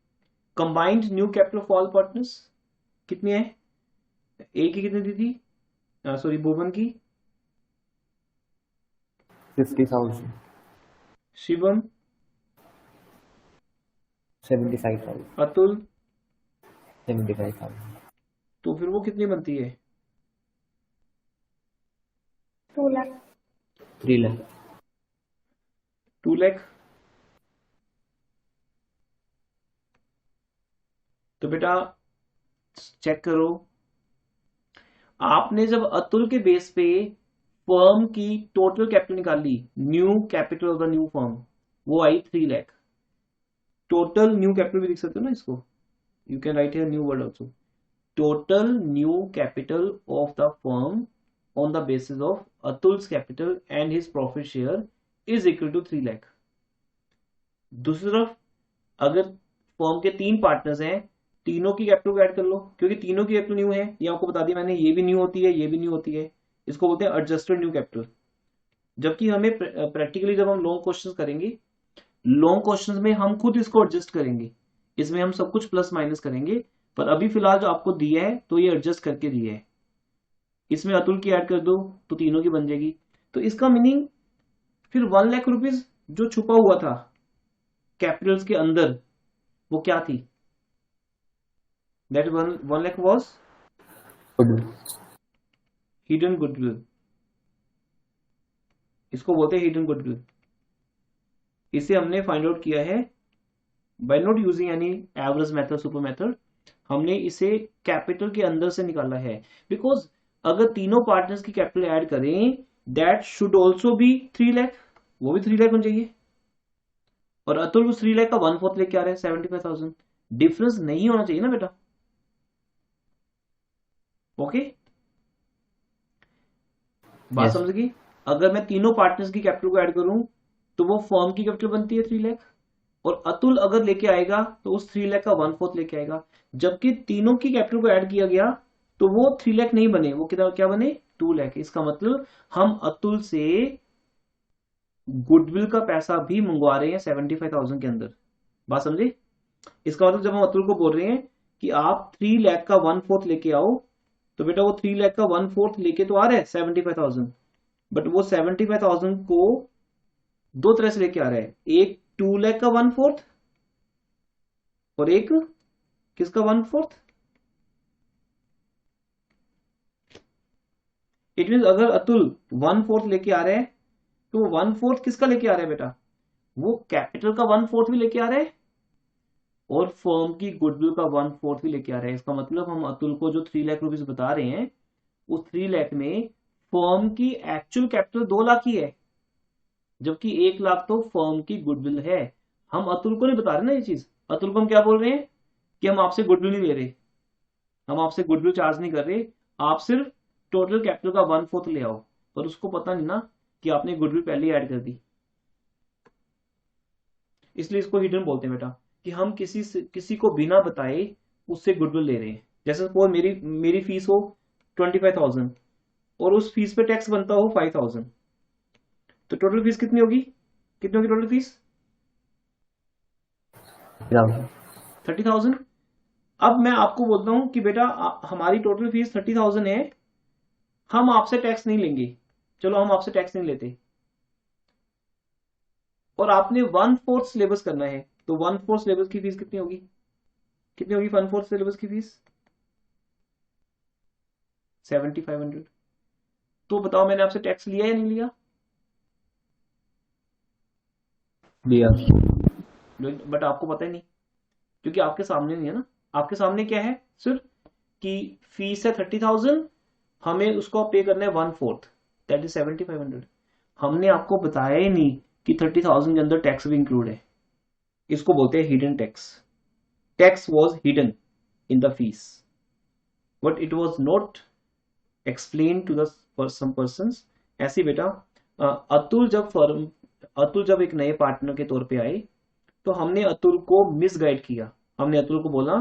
combined new capital of all partners कितनी है? ए की कितनी दी थी, सॉरी भुवन की, 50,000. शिवम, 75,000. अतुल, 75,000. तो फिर वो कितनी बनती है? 2 लाख। 3 lakh. 2 लाख। तो बेटा चेक करो, आपने जब अतुल के बेस पे फर्म की टोटल कैपिटल निकाली, new capital of the new firm, वो आई 3 लाख। टोटल न्यू कैपिटल भी लिख सकते हो ना इसको, you can write here new word also. Total new capital of the firm on the basis of Atul's capital and his profit share is equal to 3 lakh. दूसरी तरफ अगर फर्म के 3 पार्टनर्स हैं, तीनों की कैपिटल को ऐड कर लो, क्योंकि तीनों की कैपिटल न्यू है, ये आपको बता दिया मैंने, ये भी न्यू होती है, ये भी न्यू होती है, इसको बोलते हैं एडजस्टेड न्यू कैपिटल। जबकि हमें प्रैक्टिकली जब हम लॉन्ग क्वेश्चंस करेंगे लॉन्ग क्वेश्चंस में हम खुद इसको एडजस्ट करेंगे, इसमें हम सब कुछ प्लस माइनस करेंगे, पर अभी फिलहाल जो आपको दिया है तो ये एडजस्ट करके दिया है। इसमें अतुल की ऐड कर दो तो तीनों की बन जाएगी। तो इसका मीनिंग फिर 1 लाख रुपीज जो छुपा हुआ था कैपिटल्स के अंदर वो क्या थी? That 1 lakh was goodwill. Hidden goodwill, इसको बोलते हैं हिडन गुडविल। इसे हमने फाइंड आउट किया है by not using any average method, super method. हमने इसे कैपिटल के अंदर से निकाला है, बिकॉज अगर तीनों पार्टनर्स की कैपिटल ऐड करें that should also be 3 lakh, वो भी 3 लाख होना चाहिए। और अतुल उस 3 लाख का 1/4 लेके आ रहे हैं 75,000। डिफरेंस नहीं होना चाहिए ना बेटा। ओके, बात Yes. समझ गई? अगर मैं तीनों पार्टनर्स की कैपिटल को ऐड करूं तो वो फर्म की कैपिटल बनती है 3 लाख, और अतुल अगर लेके आएगा तो उस 3 लाख का 1/4 लेके आएगा। जबकि तीनों की कैपिटल को ऐड किया गया तो वो 3 लाख नहीं बने, वो कितना क्या बने? 2 लाख। इसका मतलब हम अतुल से गुडविल का पैसा भी मंगवा रहे हैं 75,000 के अंदर। बात समझे? इसका मतलब जब हम अतुल को बोल रहे हैं कि आप 3 लाख का 1/4 लेके आओ, तो बेटा वो 3 लाख का 1/4 लेके तो आ रहा है 75,000, बट वो 75,000 को दो तरह से लेके आ रहा है। एक 2 लाख का 1/4 और एक किसका 1/4। इट मीन अगर अतुल 1/4 लेके आ रहा है तो 1/4 किसका लेके आ रहा है बेटा? वो कैपिटल का 1/4 भी लेके आ रहा है और फर्म की गुडविल का 1/4 भी लेके आ रहा है। इसका मतलब हम अतुल को जो 3 लाख रुपीज बता रहे हैं उस 3 लाख में फर्म की एक्चुअल कैपिटल 2 लाख ही है, जबकि 1 लाख तो फर्म की गुडविल है। हम अतुल को नहीं बता रहे ना ये चीज। अतुल को हम क्या बोल रहे हैं कि हम आपसे गुडविल नहीं ले रहे, हम आपसे गुडविल चार्ज नहीं कर रहे, आप सिर्फ टोटल कैपिटल का 1/4 ले आओ। पर उसको पता नहीं ना कि आपने गुडविल पहले ही ऐड कर दी, इसलिए इसको हिडन बोलते हैं बेटा, कि हम किसी को बिना बताए उससे गुडविल ले रहे हैं। जैसे सपोज मेरी फीस हो 25,000 और उस फीस पे टैक्स बनता हो 5,000, तो टोटल फीस कितनी होगी? कितनी होगी टोटल फीस? 30,000। अब मैं आपको बोलता हूं कि बेटा हमारी टोटल फीस 30,000 है, हम आपसे टैक्स नहीं लेंगे, चलो हम आपसे टैक्स नहीं लेते, और आपने 1/4 सिलेबस करना है, तो 1/4 सिलेबस की फीस कितनी होगी? कितनी होगी 1/4 सिलेबस की फीस? 7,500। तो बताओ मैंने आपसे टैक्स लिया या नहीं लिया? लिया। बट आपको पता ही नहीं, क्योंकि आपके सामने नहीं है ना। आपके सामने क्या है? सिर्फ कि फीस है 30,000, हमें उसको पे करना है 1/4, दैट इज 7,500। हमने आपको बताया ही नहीं कि 30,000 के अंदर टैक्स भी इंक्लूड है। इसको बोलते हैं hidden tax. Tax was hidden in the fees but it was not explain to the some persons. ऐसे बेटा अतुल जब एक नए पार्टनर के तौर पे आए तो हमने अतुल को मिसगाइड किया। हमने अतुल को बोला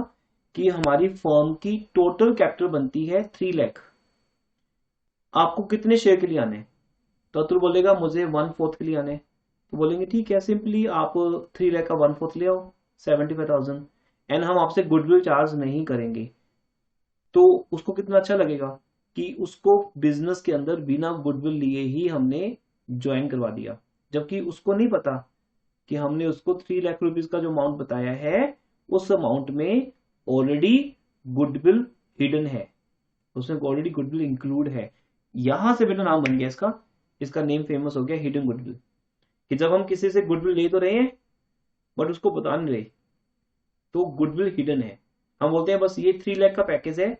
कि हमारी फर्म की टोटल कैपिटल बनती है 3 लाख, आपको कितने शेयर के लिए आने? तो अतुल बोलेगा मुझे 1/4 के लिए आने। तो बोलेंगे ठीक है, सिंपली आप 3 लाख का 1/4 ले आओ 75,000, एंड हम आपसे गुडविल चार्ज नहीं करेंगे। तो उसको कितना अच्छा लगेगा कि उसको बिजनेस के अंदर बिना गुडविल लिए ही हमने ज्वाइन करवा दिया, जबकि उसको नहीं पता कि हमने उसको 3 लाख रुपीज का जो अमाउंट बताया है उस अमाउंट में ऑलरेडी गुडविल हिडन है, उसमें ऑलरेडी गुडविल इंक्लूड है। यहां से बेटा नाम बन गया इसका, इसका नेम फेमस हो गया हिडन गुडविल, कि जब हम किसी से गुडविल ले तो रहे हैं बट उसको बता नहीं रहे, तो गुडविल हिडन है। हम बोलते हैं बस ये 3 लाख का पैकेज है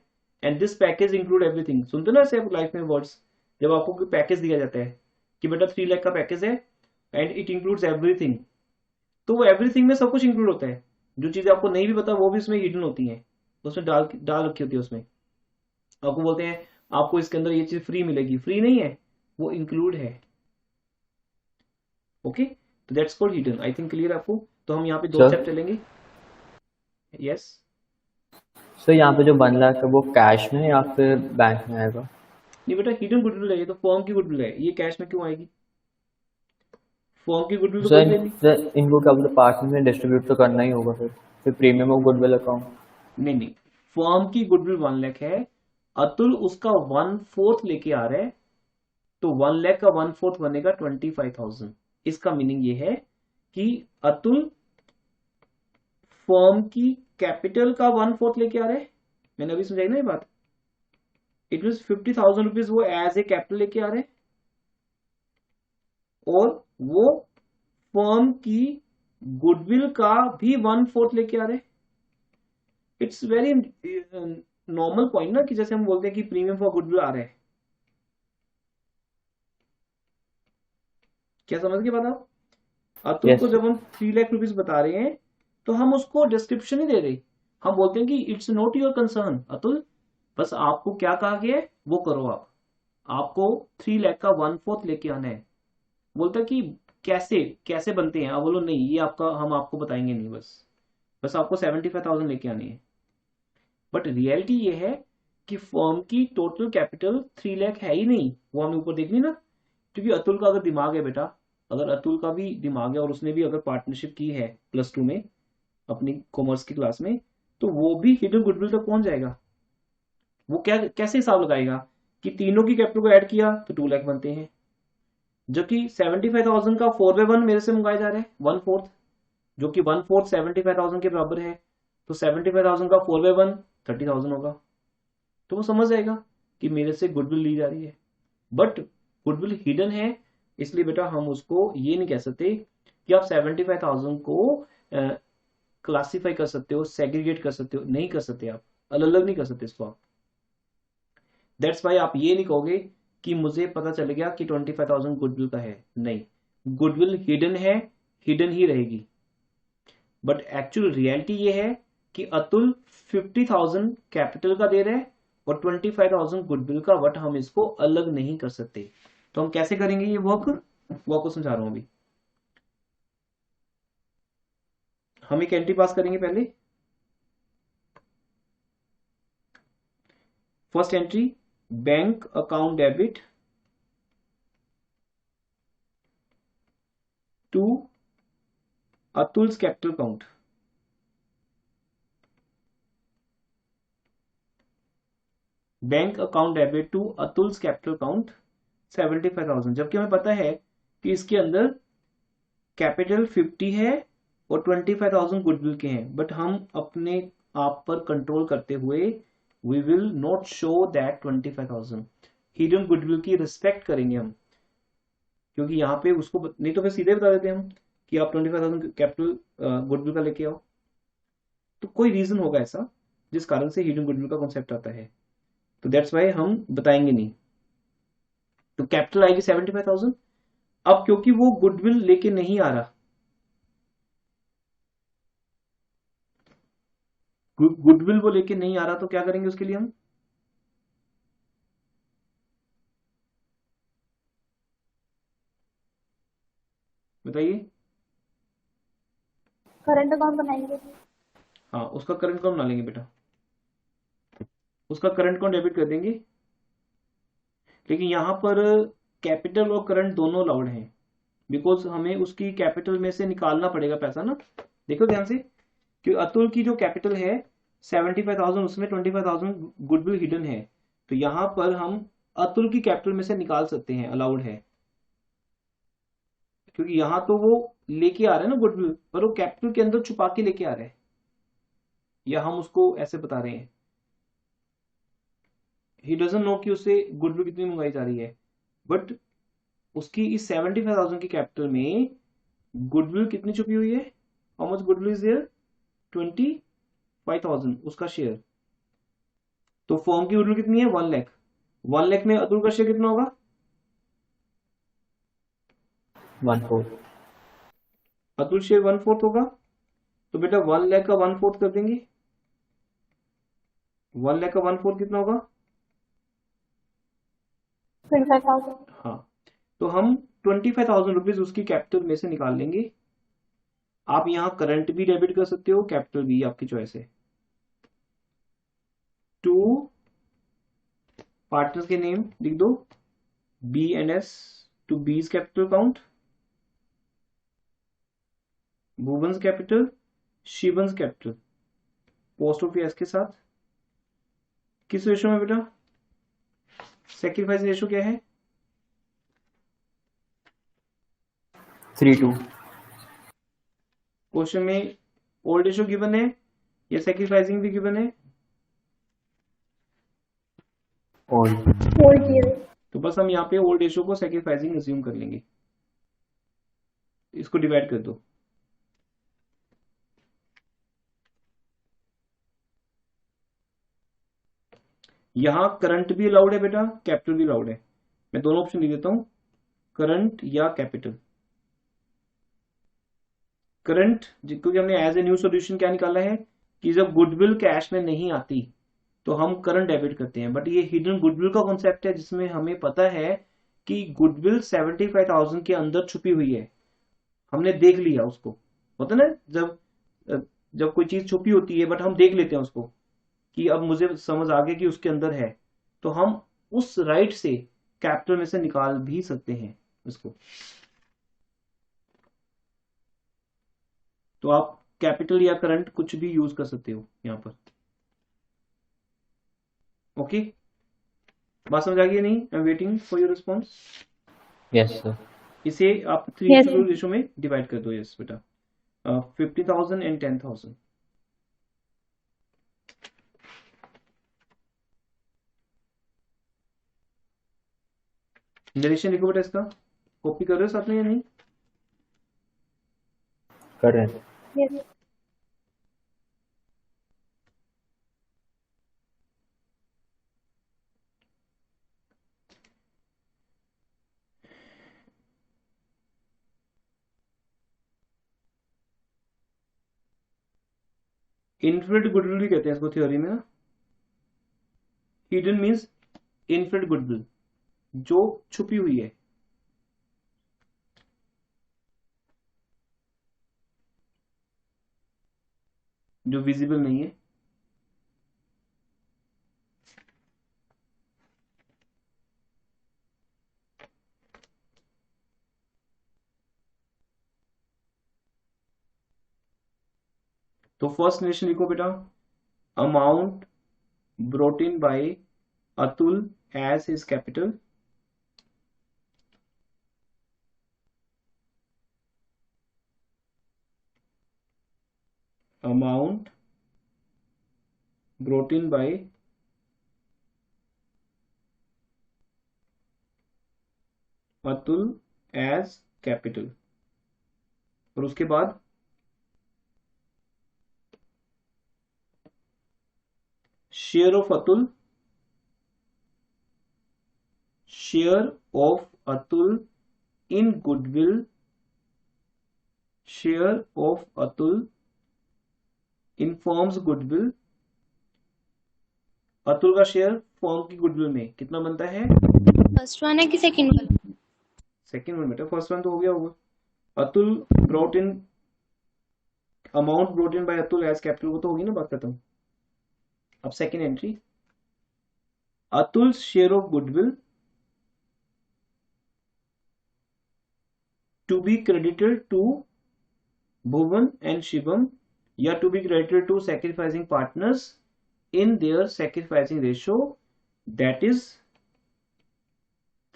and this package include everything. सुनते ना ऐसे लाइफ में वर्ड्स, जब आपको कोई पैकेज दिया जाता है कि बेटा 3 लाख का पैकेज है एंड इट इंक्लूड्स एवरीथिंग, तो वो एवरीथिंग में सब कुछ इंक्लूड होता है। जो चीजें आपको नहीं भी पता वो भी उसमें हिडन होती हैं, उसमें डाल रखी होती है। उसमें आपको बोलते हैं आपको इसके अंदर ये चीज फ्री मिलेगी, फ्री नहीं है, वो इंक्लूड है। ओके, तो that's called hidden. I think clear आपको। तो हम यहाँ पे 2 Sir? स्टेप चलेंगे। यस सर यहाँ पे जो 1 लाख है वो कैश में या फिर बैंक में आएगा? नहीं बेटा, हिडन गुडविल है, ये तो फर्म की गुडविल है, ये कैश में क्यों आएगी? फर्म की गुडविल तो सर कोई ले नहीं। सर इनको क्या बोलते पार्टनर में डिस्ट्रीब्यूट तो करना ही होगा फिर प्रीमियम ऑफ गुडविल अकाउंट। नहीं नहीं, फर्म की गुडविल 1 लाख है, अतुल उसका 1/4 लेके आ रहा है, तो 1 लाख का 1/4 बनेगा 25,000। इसका मीनिंग ये है कि अतुल फर्म की कैपिटल का 1/4 लेके आ रहा है। मैंने अभी समझाई ना ये बात। इट मीन 50,000 रुपीज वो एज ए कैपिटल लेके आ रहे हैं, और वो फर्म की गुडविल का भी 1/4 लेके आ रहे हैं। इट्स वेरी नॉर्मल पॉइंट ना, कि जैसे हम बोलते हैं कि प्रीमियम फॉर गुडविल आ रहा है। क्या समझ के बात आप? अतुल को यस। जब हम 3 लाख रुपीज बता रहे हैं, तो हम उसको डिस्क्रिप्शन ही दे रहे, हम बोलते हैं कि it's not your concern Atul, बस आपको क्या कहा गया है वो करो। आप आपको 3 लाख का 1/4 लेके आना है। बोलता है कि कैसे कैसे बनते हैं, आप बोलो नहीं ये आपका, हम आपको बताएंगे नहीं, बस बस आपको 75,000 लेके आनी है। बट रियलिटी ये है कि फर्म की टोटल कैपिटल 3 लाख है ही नहीं, वो हमें ऊपर देखनी ना। क्योंकि अतुल का अगर दिमाग है बेटा, अगर अतुल का भी दिमाग है और उसने भी अगर पार्टनरशिप की है +2 में अपनी कॉमर्स की क्लास में, तो वो भी हिडन गुडविल तक पहुंच जाएगा। वो क्या कैसे हिसाब लगाएगा कि तीनों की कैपिटल को ऐड किया तो 2 लाख बनते हैं, जबकि 75,000 का 4/1 मेरे से मंगाया जा रहा है 1/4, जो कि 1/4 75,000 के बराबर है। तो 75,000 का 4/1 30,000 होगा। तो वो समझ जाएगा कि मेरे से गुडविल ली जा रही है। बट गुडविल हिडन है, इसलिए बेटा हम उसको ये नहीं कह सकते कि आप 75,000 को क्लासिफाई कर सकते हो, सेग्रीगेट कर सकते हो, नहीं कर सकते। आप अलग अलग नहीं कर सकते इसको आप। दैट्स वाई आप ये नहीं कहोगे कि मुझे पता चल गया कि 25,000 गुडविल का है। नहीं, गुडविल हिडन है, हिडन ही रहेगी। बट एक्चुअल रियलिटी ये है कि अतुल 50,000 कैपिटल का दे रहा है और 25,000 गुडविल का, बट हम इसको अलग नहीं कर सकते। तो हम कैसे करेंगे ये वर्क को समझा रहा हूं अभी। हम एक एंट्री पास करेंगे पहले। First entry, bank account debit to Atul's capital account. Bank account debit to Atul's capital account 75,000, जबकि हमें पता है कि इसके अंदर कैपिटल 50 है और 25,000 गुडविल के हैं। बट हम अपने आप पर कंट्रोल करते हुए we will not show that 25,000 hidden goodwill की रिस्पेक्ट करेंगे हम, क्योंकि यहाँ पे उसको नहीं तो फिर सीधे बता देते हम कि आप 25,000 कैपिटल गुडविल का लेके आओ। तो कोई रीजन होगा ऐसा जिस कारण से हिडन गुडविल का कॉन्सेप्ट आता है, तो दैट्स वाई हम बताएंगे नहीं। तो कैपिटल आएगी 75,000। अब क्योंकि वो गुडविल लेके नहीं आ रहा, गुडविल वो लेके नहीं आ रहा, तो क्या करेंगे उसके लिए हम? बताइए। करंट अकाउंट बनाएंगे। हाँ, उसका करंट अकाउंट बना लेंगे बेटा, उसका करंट अकाउंट डेबिट कर देंगे। लेकिन यहां पर कैपिटल और करंट दोनों अलाउड हैं, बिकॉज हमें उसकी कैपिटल में से निकालना पड़ेगा पैसा ना। देखो ध्यान से कि अतुल की जो कैपिटल है 75,000, उसमें 25,000 गुडविल हिडन है। तो यहां पर हम अतुल की कैपिटल में से निकाल सकते हैं, अलाउड है। क्योंकि यहां तो वो लेके आ रहे हैं ना गुडविल, पर वो कैपिटल के अंदर छुपा के लेके आ रहे हैं, या हम उसको ऐसे बता रहे हैं ही डजंट नो कि उसे गुडविल कितनी मंगाई जा रही है। बट उसकी इस 75,000 की कैपिटल में गुडविल कितनी छुपी हुई है? How much goodwill is there? 25,000 उसका शेयर। तो फर्म की गुडविल कितनी है? 1 लाख। 1 लाख में अतुल का शेयर कितना होगा? 1/4। अतुल शेयर 1/4 होगा। तो बेटा 1 लाख का 1/4 कर देंगे। 1 लाख का 1/4 कितना होगा? 25,000। हाँ, तो हम 25,000 रुपीज उसकी कैपिटल में से निकाल लेंगे। आप यहां करंट भी डेबिट कर सकते हो, कैपिटल भी, आपकी चॉइस है। टू पार्टनर्स के नेम लिख दो, B and S, to B's capital account Bhuvan's capital, Shivam's capital, post of S के साथ किस रेशो में बेटा? सेक्रीफाइस रेशो क्या है? 3:2। क्वेश्चन में ओल्ड रेशो गिवन है या सेक्रीफाइसिंग भी गिवन है? ओल्ड। तो बस हम यहाँ पे ओल्ड रेशो को सेक्रीफाइसिंग अज्यूम कर लेंगे, इसको डिवाइड कर दो। यहां करंट भी अलाउड है बेटा, कैपिटल भी अलाउड है। मैं दोनों ऑप्शन दे देता हूं, करंट या कैपिटल। करंट क्योंकि हमने एज ए न्यू सॉल्यूशन क्या निकाला है कि जब गुडविल कैश में नहीं आती तो हम करंट डेबिट करते हैं, बट ये हिडन गुडविल का कॉन्सेप्ट है जिसमें हमें पता है कि गुडविल 75,000 के अंदर छुपी हुई है, हमने देख लिया उसको। होता ना जब कोई चीज छुपी होती है बट हम देख लेते हैं उसको कि अब मुझे समझ आ गया कि उसके अंदर है, तो हम उस राइट से कैपिटल में से निकाल भी सकते हैं इसको। तो आप कैपिटल या करंट कुछ भी यूज कर सकते हो यहां पर। ओके, बात समझ आ गई नहीं? I am waiting for your response. Yes sir. इसे आप 3:2 रेशो में डिवाइड कर दो। यस बेटा, 50,000 एंड 10,000। नरेशन लिखो बेटा, इसका कॉपी कर रहे हो साथ में या नहीं? कर रहे हैं। इन्फिनिट गुडविल भी कहते हैं इसको थ्योरी में ना। हिडन मीन्स इन्फिनिट गुडविल, जो छुपी हुई है, जो विजिबल नहीं है। तो फर्स्ट नेशन लिखो बेटा, amount brought in by Atul as his capital, amount brought in by Atul as capital, और उसके बाद share of Atul, share of Atul in goodwill, share of Atul in forms goodwill. Atul का शेयर फॉर्म की गुडविल में कितना बनता है? फर्स्ट वन है कि सेकंड वाला? सेकंड वन बेटा, फर्स्ट वन तो हो गया होगा। Atul brought in, amount brought in by Atul as capital, वो तो होगी ना बात खत्म। अब second entry, Atul share of goodwill to be credited to Bhuvan and Shivam, या to be credited to sacrificing partners in their sacrificing ratio, that is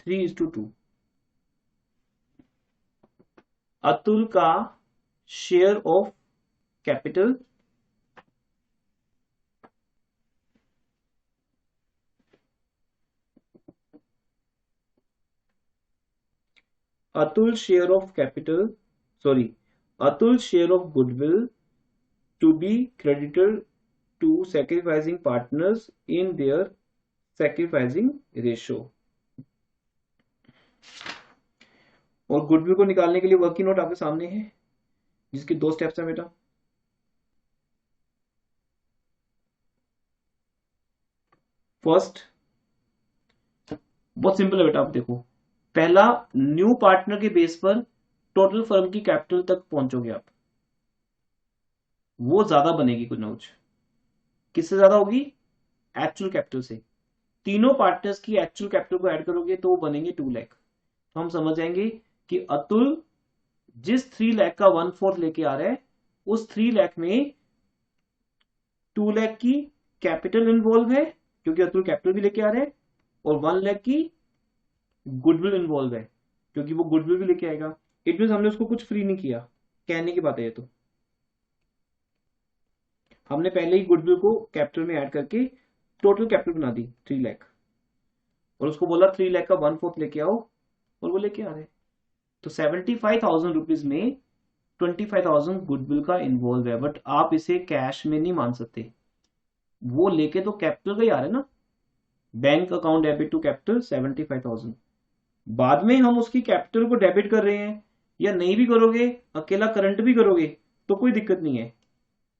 3:2। Atul का share of capital, Atul share of capital, sorry, Atul share of goodwill to be credited to sacrificing partners in their sacrificing ratio। और goodwill को निकालने के लिए working note आपके सामने है, जिसके 2 स्टेप्स हैं बेटा। फर्स्ट बहुत सिंपल है बेटा, आप देखो, पहला न्यू पार्टनर के बेस पर टोटल फर्म की कैपिटल तक पहुंचोगे आप, वो ज्यादा बनेगी कुछ ना कुछ। किससे ज्यादा होगी? एक्चुअल कैपिटल से। तीनों पार्टनर्स की एक्चुअल कैपिटल को ऐड करोगे तो वो बनेंगे 2 लाख। तो हम समझ जाएंगे कि अतुल जिस 3 लाख का 1/4 लेके आ रहा है उस 3 लाख में 2 लाख की कैपिटल इन्वॉल्व है क्योंकि अतुल कैपिटल भी लेके आ रहा है, और 1 लाख की गुडविल इन्वॉल्व है क्योंकि वो गुडविल भी लेके आएगा। इट मीन हमने उसको कुछ फ्री नहीं किया, कहने की बात है ये। तो हमने पहले ही गुडविल को कैपिटल में ऐड करके टोटल कैपिटल बना दी 3 लाख, और उसको बोला 3 लाख का 1/4 लेके आओ, और वो लेके आ रहे। तो 75,000 रुपीज में 25,000 गुडविल का इन्वॉल्व है, बट आप इसे कैश में नहीं मान सकते, वो लेके तो कैपिटल का ही आ रहा है ना। Bank account debit to capital 75,000। बाद में हम उसकी कैपिटल को डेबिट कर रहे हैं या नहीं भी करोगे, अकेला करंट भी करोगे तो कोई दिक्कत नहीं है।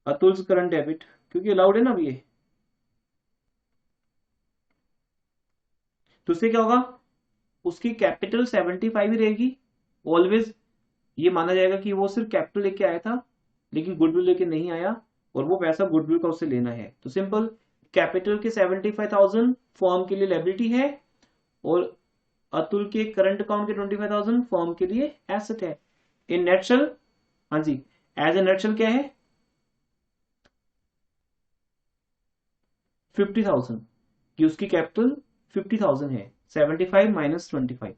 अतुल्स करंट डेबिट क्योंकि अलाउड है ना अभी ये। तो उससे क्या होगा, उसकी कैपिटल 75 ही रहेगी ऑलवेज। ये माना जाएगा कि वो सिर्फ कैपिटल लेके आया था लेकिन गुडविल लेके नहीं आया, और वो पैसा गुडविल का उससे लेना है। तो सिंपल, कैपिटल के 75,000 फॉर्म के लिए लायबिलिटी है, और अतुल के करंट अकाउंट के 25,000 फॉर्म के लिए एसेट है। इन नेटशल, हाँ जी, एज ए नेटशल क्या है 50,000 कि उसकी कैपिटल 50,000 है, 75 माइनस 25।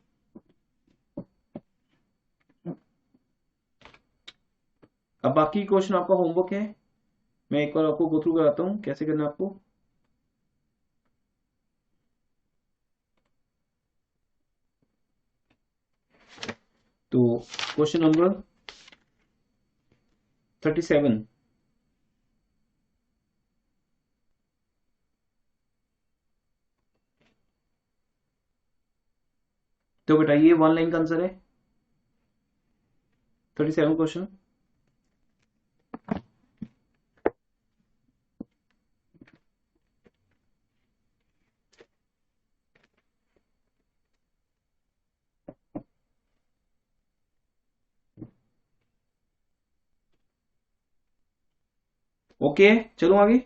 अब बाकी क्वेश्चन आपका होमवर्क है, मैं एक बार आपको गो थ्रू कराता हूं कैसे करना है आपको। तो क्वेश्चन नंबर 37, तो बेटा ये 1 लाइन का आंसर है 37 क्वेश्चन। ओके, चलो आगे।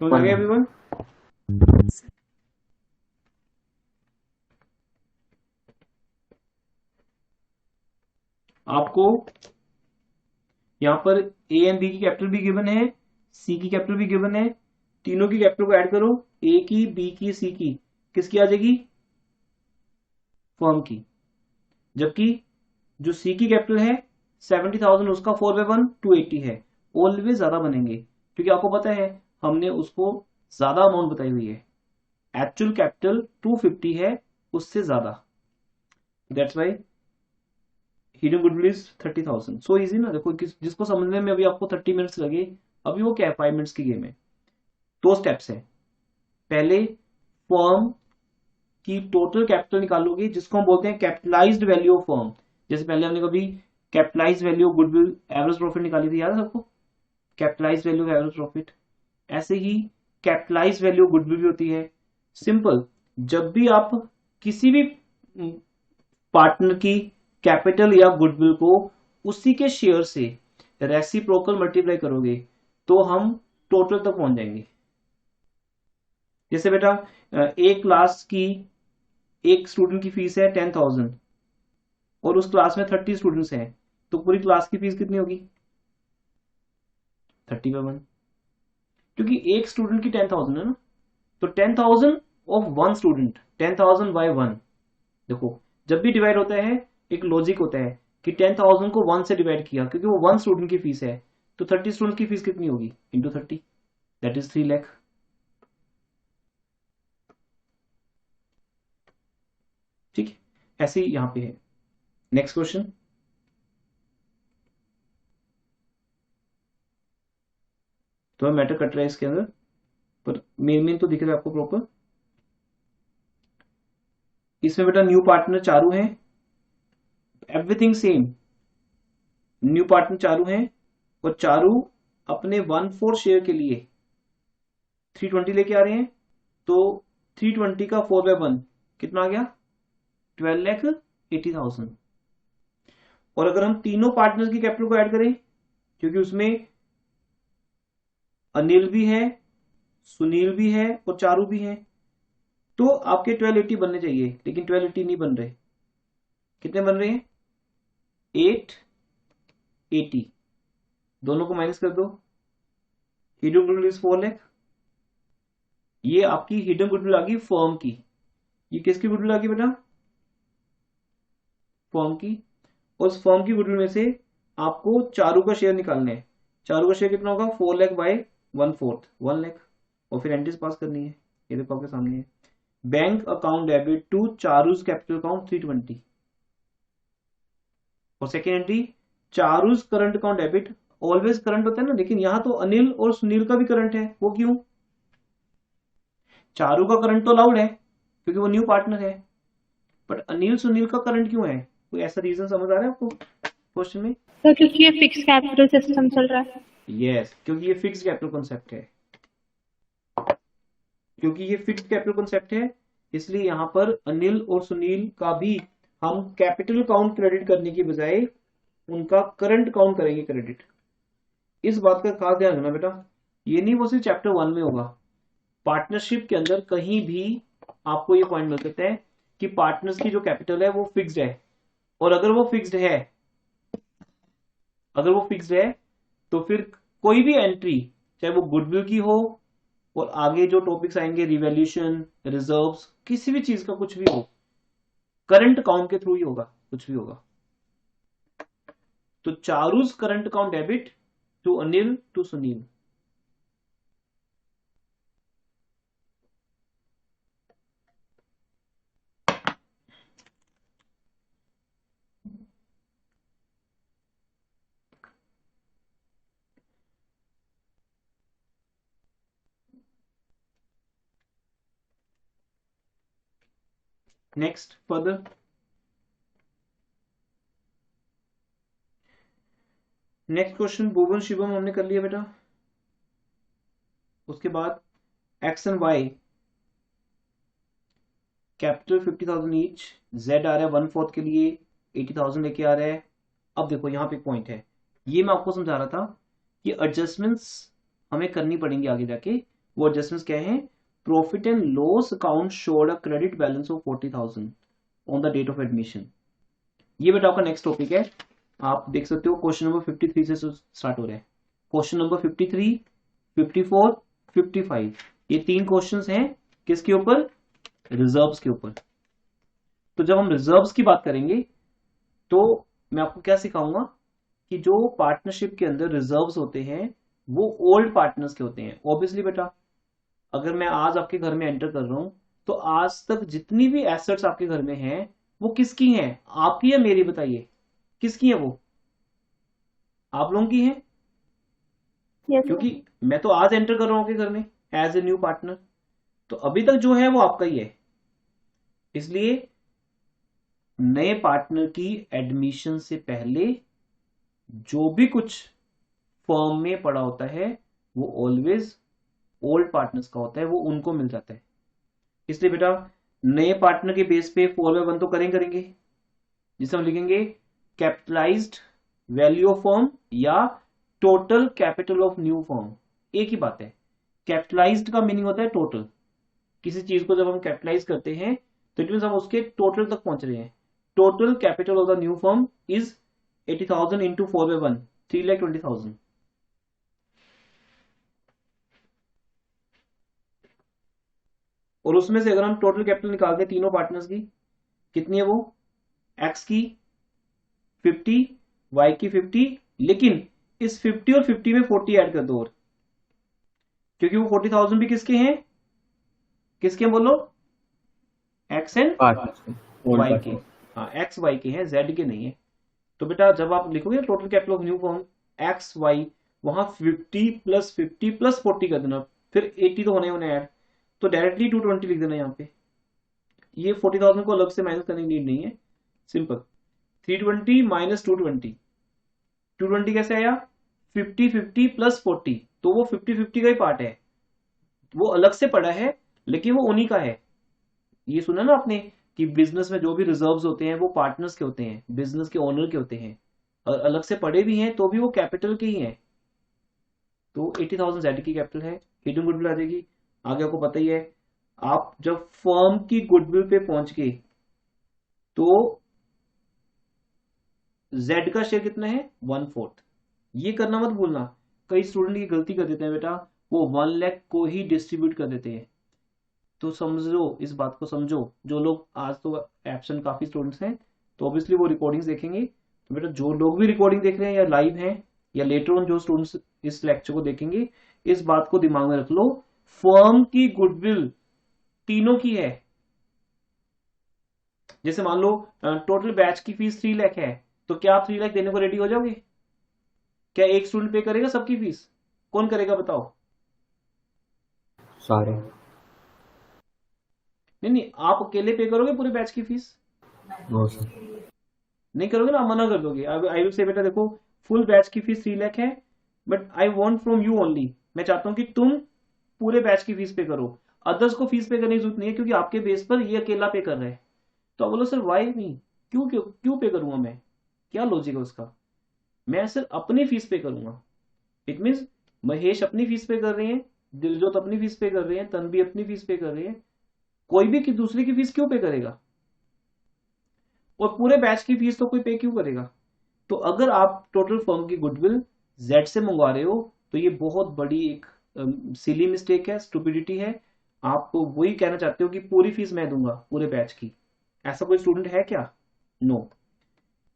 समझ आ गया एवरीवन? आपको यहां पर ए एंड बी की कैपिटल भी गिवन है, सी की कैपिटल भी गिवन है। तीनों की कैपिटल को ऐड करो, ए की, बी की, सी की, किसकी आ जाएगी फर्म की। जबकि जो सी की कैपिटल है 70,000, उसका 4/1 280 है। ऑलवेज ज्यादा बनेंगे क्योंकि आपको पता है हमने उसको ज्यादा अमाउंट बताई हुई है, एक्चुअल कैपिटल 250 है, उससे ज्यादा। That's why hidden goodwill is 30,000। So easy ना, देखो जिसको समझने में अभी आपको 30 मिनट्स लगे, अभी वो क्या है 5 मिनट्स की गेम है। 2 स्टेप्स है, पहले फर्म की टोटल कैपिटल निकालोगे जिसको हम बोलते हैं कैपिटलाइज्ड वैल्यू ऑफ फर्म। जैसे पहले हमने कभी capitalised value of goodwill average profit निकाली थी, याद है सबको, capitalised value of average profit. ऐसे ही कैपिटलाइज्ड वैल्यू ऑफ गुडविल भी होती है। सिंपल, जब भी आप किसी भी पार्टनर की कैपिटल या गुडविल को उसी के शेयर से रेसिप्रोकल मल्टीप्लाई करोगे तो हम टोटल तक पहुंच जाएंगे। जैसे बेटा एक क्लास की एक स्टूडेंट की फीस है 10,000 और उस क्लास में 30 स्टूडेंट्स हैं, तो पूरी क्लास की फीस कितनी होगी 30/1, क्योंकि एक स्टूडेंट की 10,000 है ना। तो 10,000 ऑफ वन स्टूडेंट, 10,000 बाय 1। देखो जब भी डिवाइड होता है एक लॉजिक होता है कि 10,000 को 1 से डिवाइड किया क्योंकि वो 1 स्टूडेंट की फीस है, तो 30 स्टूडेंट की फीस कितनी होगी इंटू 30, दैट इज 3 लाख। ठीक है, ऐसे ही यहां पे है। नेक्स्ट क्वेश्चन, तो मैटर कट रहा है इसके अंदर, पर मेन तो दिख रहा है आपको प्रॉपर। इसमें बेटा न्यू पार्टनर चारू है, everything same. New partner Charu है और चारू अपने 1/4 शेयर के लिए 320 लेके आ रहे हैं, तो 320 का 4/1 कितना आ गया 12,80,000। और अगर हम तीनों पार्टनर्स की कैपिटल को ऐड करें, क्योंकि उसमें अनिल भी है, सुनील भी है और चारू भी है, तो आपके 1280 बनने चाहिए, लेकिन 1280 नहीं बन रहे। कितने बन रहे हैं? 880। दोनों को माइनस कर दो। Hidden goodwill is 4 lakh. ये आपकी हिडन गुडविल आ गई फर्म की। ये किसकी गुडविल आ गई बेटा? फर्म की। और उस फर्म की गुडविल में से आपको चारू का शेयर निकालना है। चारू का शेयर कितना होगा? 4 लाख बाय 1/4, 1 लाख। और फिर एंट्रीज पास करनी है। ये देखो आपके सामने है। Bank account debit to Charu's capital account 320। और second entry, Charu's current account debit. Always current होता है ना, लेकिन यहां तो अनिल और सुनील का भी करंट है। वो क्यों? चारू का करंट तो अलाउड है क्योंकि वो न्यू पार्टनर है, बट अनिल सुनील का करंट क्यों है? कोई ऐसा रीजन समझ आ रहा है आपको क्वेश्चन में? तो क्योंकि ये फिक्स कैपिटल सिस्टम चल रहा है। यस, क्योंकि ये फिक्स कैपिटल कॉन्सेप्ट है। क्योंकि ये फिक्स कैपिटल कॉन्सेप्ट है, इसलिए यहां पर अनिल और सुनील का भी हम कैपिटल काउंट क्रेडिट करने की बजाय उनका करंट काउंट करेंगे क्रेडिट। इस बात का खास ध्यान रखना बेटा। ये नहीं वो सिर्फ चैप्टर 1 में होगा, पार्टनरशिप के अंदर कहीं भी आपको ये पॉइंट मिल सकता है कि पार्टनर्स की जो कैपिटल है वो फिक्स्ड है। और अगर वो फिक्स्ड है तो फिर कोई भी एंट्री, चाहे वो गुडविल की हो और आगे जो टॉपिक्स आएंगे रिवैल्यूएशन, रिजर्व्स, किसी भी चीज का कुछ भी हो, करंट अकाउंट के थ्रू ही होगा, कुछ भी होगा। तो Charu's current account debit to Anil to Sunil. Next further, next question Bhuvan Shivam हमने कर लिया बेटा। उसके बाद X and Y capital 50,000 each, Z आ रहा है 1/4 के लिए 80,000 लेके आ रहा है। अब देखो यहाँ पे एक पॉइंट है, ये मैं आपको समझा रहा था कि एडजस्टमेंट्स हमें करनी पड़ेंगी आगे जाके। वो एडजस्टमेंट्स क्या है? Profit and loss account showed a credit balance of 40,000 on the date of admission. ये बेटा आपका नेक्स्ट टॉपिक है। आप देख सकते हो क्वेश्चन नंबर 53 से स्टार्ट हो रहा है। क्वेश्चन नंबर 53, 54, 55, ये 3 क्वेश्चंस हैं किसके ऊपर? रिजर्व्स के ऊपर। तो जब हम रिजर्व्स की बात करेंगे तो मैं आपको क्या सिखाऊंगा कि जो पार्टनरशिप के अंदर रिजर्व्स होते हैं वो ओल्ड पार्टनर्स के होते हैं। ऑब्वियसली बेटा, अगर मैं आज आपके घर में एंटर कर रहा हूं तो आज तक जितनी भी एसेट्स आपके घर में हैं वो किसकी हैं? आपकी या मेरी? बताइए किसकी है वो? आप लोगों की है, Yes, क्योंकि मैं तो आज एंटर कर रहा हूं आपके घर में एज ए न्यू पार्टनर, तो अभी तक जो है वो आपका ही है। इसलिए नए पार्टनर की एडमिशन से पहले जो भी कुछ फर्म में पड़ा होता है वो ऑलवेज ओल्ड पार्टनर्स का होता है, वो उनको मिल जाता है। इसलिए बेटा नए पार्टनर के बेस पे 4/1 तो करेंगे, जिसे हम लिखेंगे कैपिटलाइज्ड वैल्यू ऑफ फर्म या total capital of new firm. एक ही बात है। कैपिटलाइज्ड का मीनिंग होता है टोटल। किसी चीज को जब हम कैपिटलाइज करते हैं तो इट मीन हम उसके टोटल तक पहुंच रहे हैं। Total capital of the new firm is 80,000 into 4/1, 3,20,000। और उसमें से अगर हम टोटल कैपिटल निकालते हैं तीनों पार्टनर्स की, कितनी है वो? एक्स की 50, वाई की 50, लेकिन इस 50 और 50 में 40 ऐड कर दो, और क्योंकि वो 40,000 भी किसके हैं? किसके हैं बोलो? एक्स एंड वाई के। हाँ, एक्स वाई के हैं, जेड के नहीं है। तो बेटा जब आप लिखोगे total capital of new firm X Y, वहां 50 + 50 + 40 कर देना, फिर 80 तो होने ऐड, तो डायरेक्टली 220 लिख देना यहाँ पे। ये 40,000 को अलग से माइनस करने की नीड नहीं है, सिंपल 320 - 220। 220 कैसे आया? 50 50 + 40, तो वो 50 50 का ही पार्ट है, वो अलग से पड़ा है लेकिन वो उन्हीं का है। ये सुना ना आपने कि बिजनेस में जो भी रिजर्व्स होते हैं वो पार्टनर्स के होते हैं, बिजनेस के ओनर के होते हैं, और अलग से पड़े भी हैं तो भी वो कैपिटल के ही हैं। तो 80,000 जेड की कैपिटल है, हिडन गुडविल आ जाएगी आगे आपको पता ही है, आप जब फर्म की गुडविल पे पहुंच गए तो जेड का शेयर कितना है 1/4। ये करना मत भूलना, कई स्टूडेंट ये गलती कर देते हैं बेटा, वो 1 लाख को ही डिस्ट्रीब्यूट कर देते हैं। तो समझो, इस बात को समझो। जो लोग आज तो एब्सेंट काफी स्टूडेंट्स हैं तो ऑब्वियसली वो रिकॉर्डिंग्स देखेंगे, तो बेटा जो लोग भी रिकॉर्डिंग देख रहे हैं या लाइव हैं या लेटर ऑन जो स्टूडेंट्स इस लेक्चर को देखेंगे, इस बात को दिमाग में रख लो, फर्म की गुडविल तीनों की है। जैसे मान लो टोटल बैच की फीस 3 लाख है, तो क्या आप 3 लाख देने को रेडी हो जाओगे? क्या एक स्टूडेंट पे करेगा सबकी फीस? कौन करेगा बताओ? सारे। नहीं नहीं, आप अकेले पे करोगे पूरे बैच की फीस? No sir. नहीं करोगे ना, आप मना कर दोगे। आई विल से बेटा देखो, फुल बैच की फीस 3 लाख है, but I want from you only, मैं चाहता हूं कि तुम पूरे बैच की फीस पे करो, अदर्स को फीस पे करने की जरूरत नहीं है, क्योंकि आपके बेस पर ये अकेला पे कर रहा है। तो आप बोलो सर वाई नहीं, क्यों क्यों क्यों पे करूंगा मैं? क्या लॉजिक है उसका? मैं सिर्फ अपनी फीस पे करूंगा। इट मीन्स महेश अपनी फीस पे कर रहे हैं, दिलजोत अपनी फीस पे कर रहे हैं, तन्वी अपनी फीस पे कर रहे हैं, कोई भी दूसरे की फीस क्यों पे करेगा? और पूरे बैच की फीस तो कोई पे क्यों करेगा? तो अगर आप टोटल फर्म की गुडविल जेड से मंगवा रहे हो तो ये बहुत बड़ी एक सिली मिस्टेक है, स्टूपिडिटी है। आप वही कहना चाहते हो कि पूरी फीस मैं दूंगा पूरे बैच की, ऐसा कोई स्टूडेंट है क्या? नो।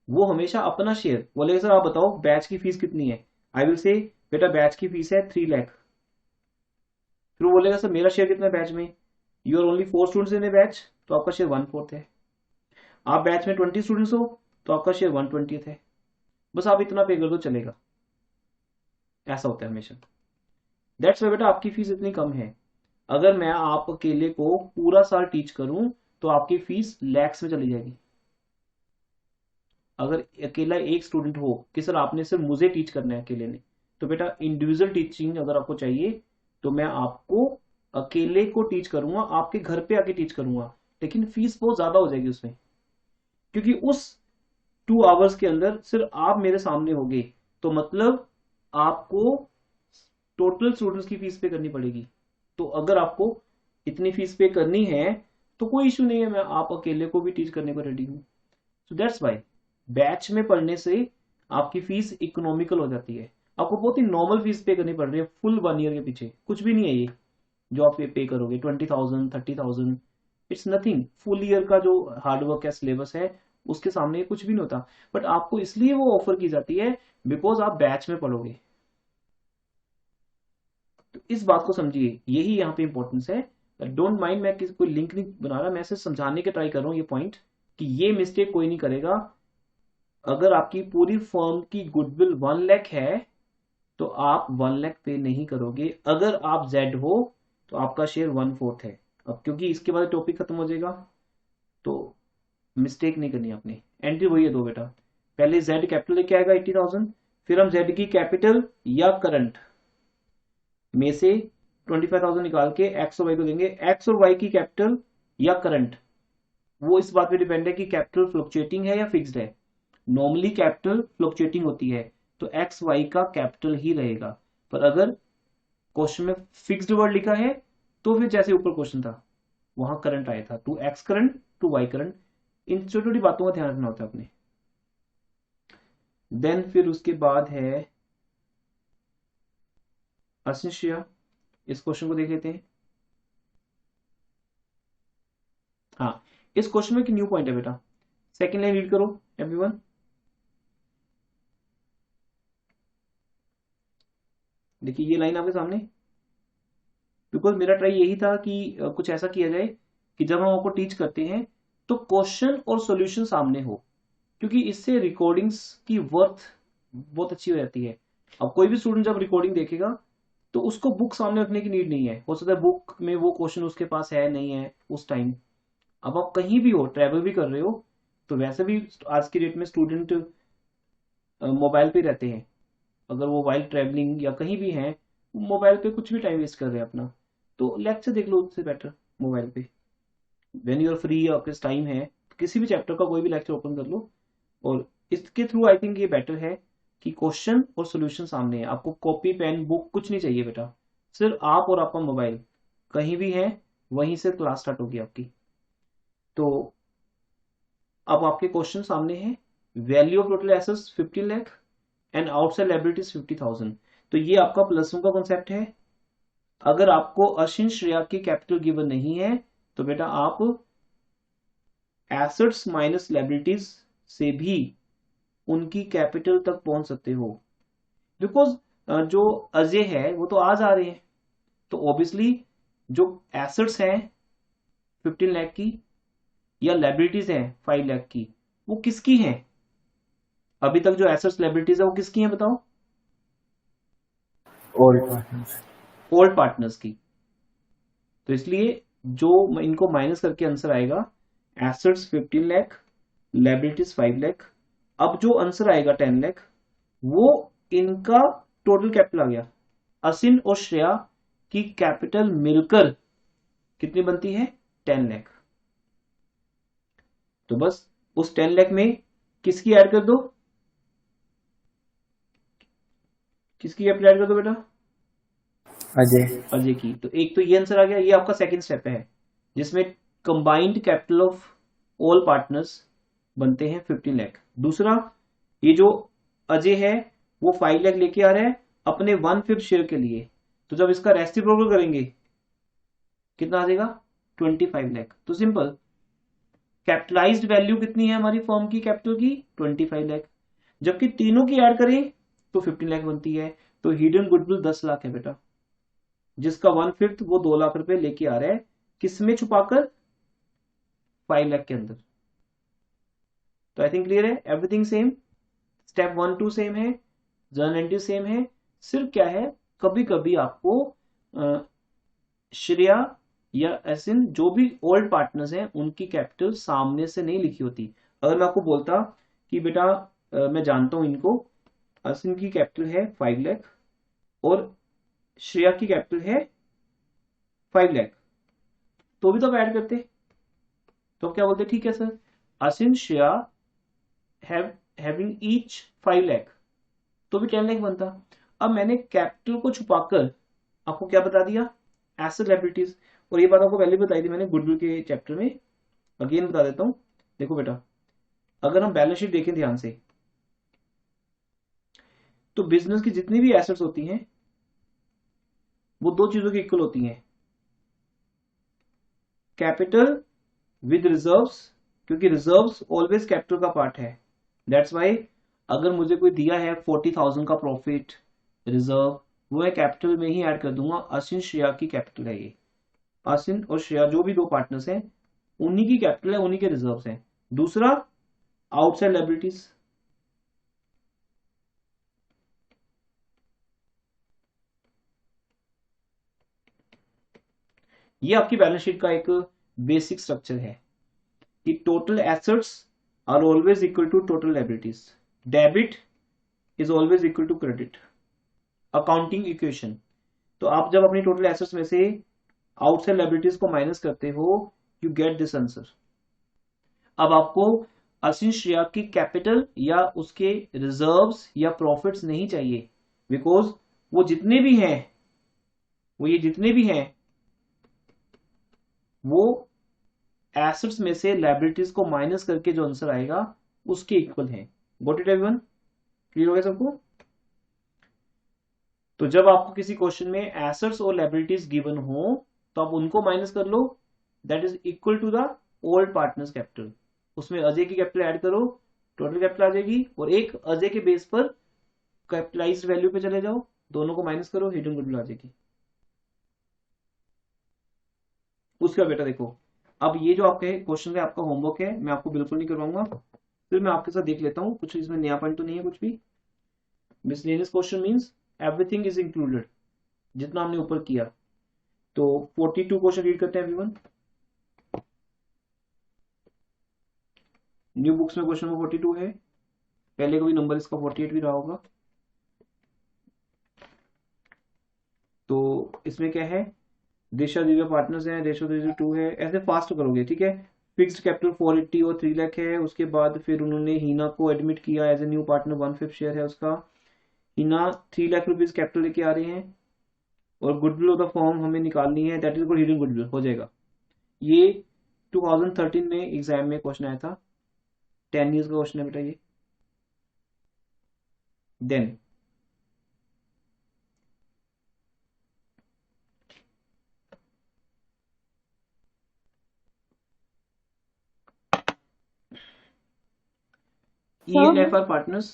वो हमेशा अपना शेयर बोलेगा, सर आप बताओ बैच की फीस कितनी है? आई विल से बेटा बैच की फीस है 3 लाख। फिर वो बोलेगा सर मेरा शेयर कितना है बैच में? You are only 4 students in a batch, तो आपका शेयर 1/4 है। आप बैच में 20 स्टूडेंट्स हो तो आपका शेयर 1/20 है। बस आप इतना पे कर दो चलेगा। ऐसा होता है हमेशा। दैट्स वाई बेटा आपकी फीस इतनी कम है। अगर मैं आप अकेले को पूरा साल टीच करूं तो आपकी फीस लैक्स में चली जाएगी। अगर अकेला एक स्टूडेंट हो कि सर आपने सिर्फ मुझे टीच करना है अकेले ने, तो बेटा इंडिविजुअल टीचिंग अगर आपको चाहिए तो मैं आपको अकेले को टीच करूंगा, आपके घर पे आके टीच करूंगा, लेकिन फीस बहुत ज्यादा हो जाएगी उसमें, क्योंकि उस 2 आवर्स के अंदर सिर्फ आप मेरे सामने होगे, तो मतलब आपको टोटल स्टूडेंट्स की फीस पे करनी पड़ेगी। तो अगर आपको इतनी फीस पे करनी है तो कोई इश्यू नहीं है, मैं आप अकेले को भी टीच करने को रेडी हूं। सो दैट्स वाई बैच में पढ़ने से आपकी फीस इकोनॉमिकल हो जाती है। आपको बहुत ही नॉर्मल फीस पे करनी पड़ रही है फुल 1 ईयर के पीछे, कुछ भी नहीं है ये जो आप पे करोगे 20,000 30,000, इट्स नथिंग। फुल ईयर का जो हार्डवर्क है, सिलेबस है, उसके सामने कुछ भी नहीं होता। बट आपको इसलिए वो ऑफर की जाती है बिकॉज आप बैच में पढ़ोगे। तो इस बात को समझिए, यही यहाँ पे इंपॉर्टेंस है। डोंट माइंड, मैं किसी कोई लिंक नहीं बना रहा, मैं सिर्फ समझाने के ट्राई कर रहा हूँ ये पॉइंट कि ये मिस्टेक कोई नहीं करेगा। अगर आपकी पूरी फर्म की गुडविल 1 लाख है तो आप 1 लाख पे नहीं करोगे। अगर आप जेड हो तो आपका शेयर 1/4 है। अब क्योंकि इसके बाद टॉपिक खत्म हो जाएगा तो मिस्टेक नहीं करनी आपने। एंट्री वही है दो बेटा, पहले जेड कैपिटल लेके आएगा 80,000, फिर हम जेड की कैपिटल या करंट में से 25,000 निकाल के एक्स और वाई को देंगे। एक्स और वाई की कैपिटल या करंट वो इस बात पे डिपेंड है कि कैपिटल फ्लक्चुएटिंग है या फिक्स्ड है। नॉर्मली कैपिटल फ्लक्चुएटिंग होती है तो एक्स वाई का कैपिटल ही रहेगा, पर अगर क्वेश्चन में फिक्स्ड वर्ड लिखा है तो फिर जैसे ऊपर क्वेश्चन था वहां करंट आया था, to X current to Y current. इन छोटी छोटी बातों का ध्यान रखना होता है अपने। देन फिर उसके बाद है असिंशिया, इस क्वेश्चन को देख लेते हैं। हाँ, इस क्वेश्चन में एक न्यू पॉइंट है बेटा, सेकंड लाइन रीड करो एवरीवन। देखिए ये लाइन आपके सामने, बिकॉज मेरा ट्राई यही था कि कुछ ऐसा किया जाए कि जब हम आपको टीच करते हैं तो क्वेश्चन और सॉल्यूशन सामने हो, क्योंकि इससे रिकॉर्डिंग्स की वर्थ बहुत अच्छी हो जाती है। अब कोई भी स्टूडेंट जब रिकॉर्डिंग देखेगा तो उसको बुक सामने रखने की नीड नहीं है, हो सकता है बुक में वो क्वेश्चन उसके पास है नहीं है उस टाइम। अब आप कहीं भी हो, ट्रैवल भी कर रहे हो, तो वैसे भी आज की डेट में स्टूडेंट मोबाइल पे रहते हैं। अगर वो वाइल ट्रैवलिंग या कहीं भी हैं, मोबाइल पे कुछ भी टाइम वेस्ट कर रहे हैं अपना, तो लेक्चर देख लो उससे बेटर मोबाइल पे। वेन यूर फ्री, आपके टाइम है, किसी भी चैप्टर का कोई भी लेक्चर ओपन कर लो, और इसके थ्रू आई थिंक ये बेटर है कि क्वेश्चन और सोल्यूशन सामने है। आपको कॉपी पेन बुक कुछ नहीं चाहिए बेटा, सिर्फ आप और आपका मोबाइल। कहीं भी है वहीं से क्लास स्टार्ट होगी आपकी। तो अब आपके क्वेश्चन सामने है, value of total assets 15 lakh and outside liabilities 50,000। तो ये आपका +1 का कॉन्सेप्ट है। अगर आपको अश्विन श्रेया की कैपिटल गिवन नहीं है तो बेटा आप एसेट्स माइनस लायबिलिटीज से भी उनकी कैपिटल तक पहुंच सकते हो। बिकॉज जो अजय है वो तो आज आ रहे हैं, तो ऑब्वियसली जो एसेट्स हैं 15 लाख की या लायबिलिटीज हैं 5 लाख की, वो किसकी हैं? अभी तक जो एसेट्स लायबिलिटीज है वो किसकी हैं बताओ? Old partners. ओल्ड पार्टनर्स की। तो इसलिए जो इनको माइनस करके आंसर आएगा, एसेट्स 15 लाख, लायबिलिटीज 5 लाख। अब जो आंसर आएगा 10 लाख, वो इनका टोटल कैपिटल आ गया। असिन और श्रेया की कैपिटल मिलकर कितनी बनती है? 10 लाख। तो बस उस 10 लाख में किसकी ऐड कर दो? किसकी कैपिटल ऐड कर दो बेटा? अजय की। तो एक तो ये आंसर आ गया, ये आपका सेकंड स्टेप है जिसमें combined capital of all partners बनते हैं 15 लाख। दूसरा, ये जो अजय है वो 5 लाख लेके आ रहा है अपने 1/5 शेयर के लिए, तो जब इसका रेसिप्रोकल करेंगे कितना आ जाएगा? 25 लाख। तो सिंपल, कैपिटलाइज्ड वैल्यू कितनी है हमारी फर्म की कैपिटल की? 25 लाख। जबकि तीनों की ऐड करें तो 15 लाख बनती है। तो हिडन गुडविल 10 लाख है बेटा, जिसका 1/5 वो 2 लाख रुपए लेके आ रहा है, किसमें छुपाकर? 5 लाख के अंदर। तो आई थिंक क्लियर है, एवरीथिंग सेम, स्टेप 1 2 सेम है, जर्नल सेम है। सिर्फ क्या है, कभी कभी आपको श्रेया या एसिन जो भी ओल्ड पार्टनर्स हैं उनकी कैपिटल सामने से नहीं लिखी होती। अगर मैं आपको बोलता कि बेटा मैं जानता हूं इनको, एसिन की कैपिटल है 5 लाख और श्रेया की कैपिटल है 5 लाख, तो भी तो आप ऐड करते। तो क्या बोलते? ठीक है सर, असिन श्रेया हैविंग ईच 5 लाख, तो भी 10 लाख बनता। अब मैंने कैपिटल को छुपाकर आपको क्या बता दिया? Asset liabilities. और ये बात आपको पहले बताई थी मैंने गुडविल के चैप्टर में, अगेन बता देता हूं। देखो बेटा, अगर हम बैलेंस शीट देखें ध्यान से, तो बिजनेस की जितनी भी एसेट्स होती हैं वो दो चीजों की इक्वल होती हैं, कैपिटल विद रिजर्व्स, क्योंकि रिजर्व्स ऑलवेज कैपिटल का पार्ट है। दैट्स वाई अगर मुझे कोई दिया है 40,000 का प्रॉफिट रिजर्व, वो मैं कैपिटल में ही ऐड कर दूंगा। असिन श्रेया की कैपिटल है ये, असिन और श्रेया जो भी दो पार्टनर्स हैं उन्हीं की कैपिटल है, उन्हीं के रिजर्व्स हैं। दूसरा, आउटसाइड लायबिलिटीज, ये आपकी बैलेंस शीट का एक बेसिक स्ट्रक्चर है कि total assets are always equal to total liabilities, debit is always equal to credit, accounting equation. तो आप जब अपनी टोटल एसेट्स में से आउटसाइड लायबिलिटीज को माइनस करते हो, यू गेट दिस आंसर। अब आपको असिन श्रेया की कैपिटल या उसके रिजर्व्स या प्रॉफिट्स नहीं चाहिए, बिकॉज वो जितने भी हैं, वो ये जितने भी हैं वो एसेट्स में से लायबिलिटीज को माइनस करके जो आंसर आएगा उसके इक्वल है। Got it everyone? क्लियर हो गया सबको? तो जब आपको किसी क्वेश्चन में एसेट्स और लायबिलिटीज गिवन हो तो आप उनको माइनस कर लो, that is equal to the old partners capital. उसमें अजय की कैपिटल ऐड करो, टोटल कैपिटल आ जाएगी, और एक अजय के बेस पर कैपिटलाइज्ड वैल्यू पे चले जाओ, दोनों को माइनस करो, हिडन गुडविल आ जाएगी। उसका बेटा देखो, अब ये जो आपके क्वेश्चन है आपका होमवर्क है, मैं आपको बिल्कुल नहीं करवाऊंगा, फिर मैं आपके साथ देख लेता हूँ कुछ इसमें नया पॉइंट तो नहीं है कुछ भी। Miscellaneous question means everything is included, जितना हमने ऊपर किया। तो 42 क्वेश्चन रीड करते हैं एवरीवन। न्यू बुक्स में क्वेश्चन नंबर 42 है, पहले का भी नंबर इसका 48 भी रहा होगा। तो इसमें क्या है, देशा दिव्या पार्टनर्स हैं, रेशो 2 है, ऐसे फास्ट करोगे, ठीक है। फिक्स्ड कैपिटल 480 और 3 लाख है। उसके बाद फिर उन्होंने हीना को एडमिट किया as a new partner, 1/5 share है उसका। हीना 3 लाख रुपीज कैपिटल लेके आ रहे हैं, और गुडविल ऑफ द फॉर्म हमें निकालनी है, that is called hidden goodwill, हो जाएगा। ये 2013 में एग्जाम में क्वेश्चन आया था, 10 ईयर्स का क्वेश्चन है बेटा ये। Then E and F are partners.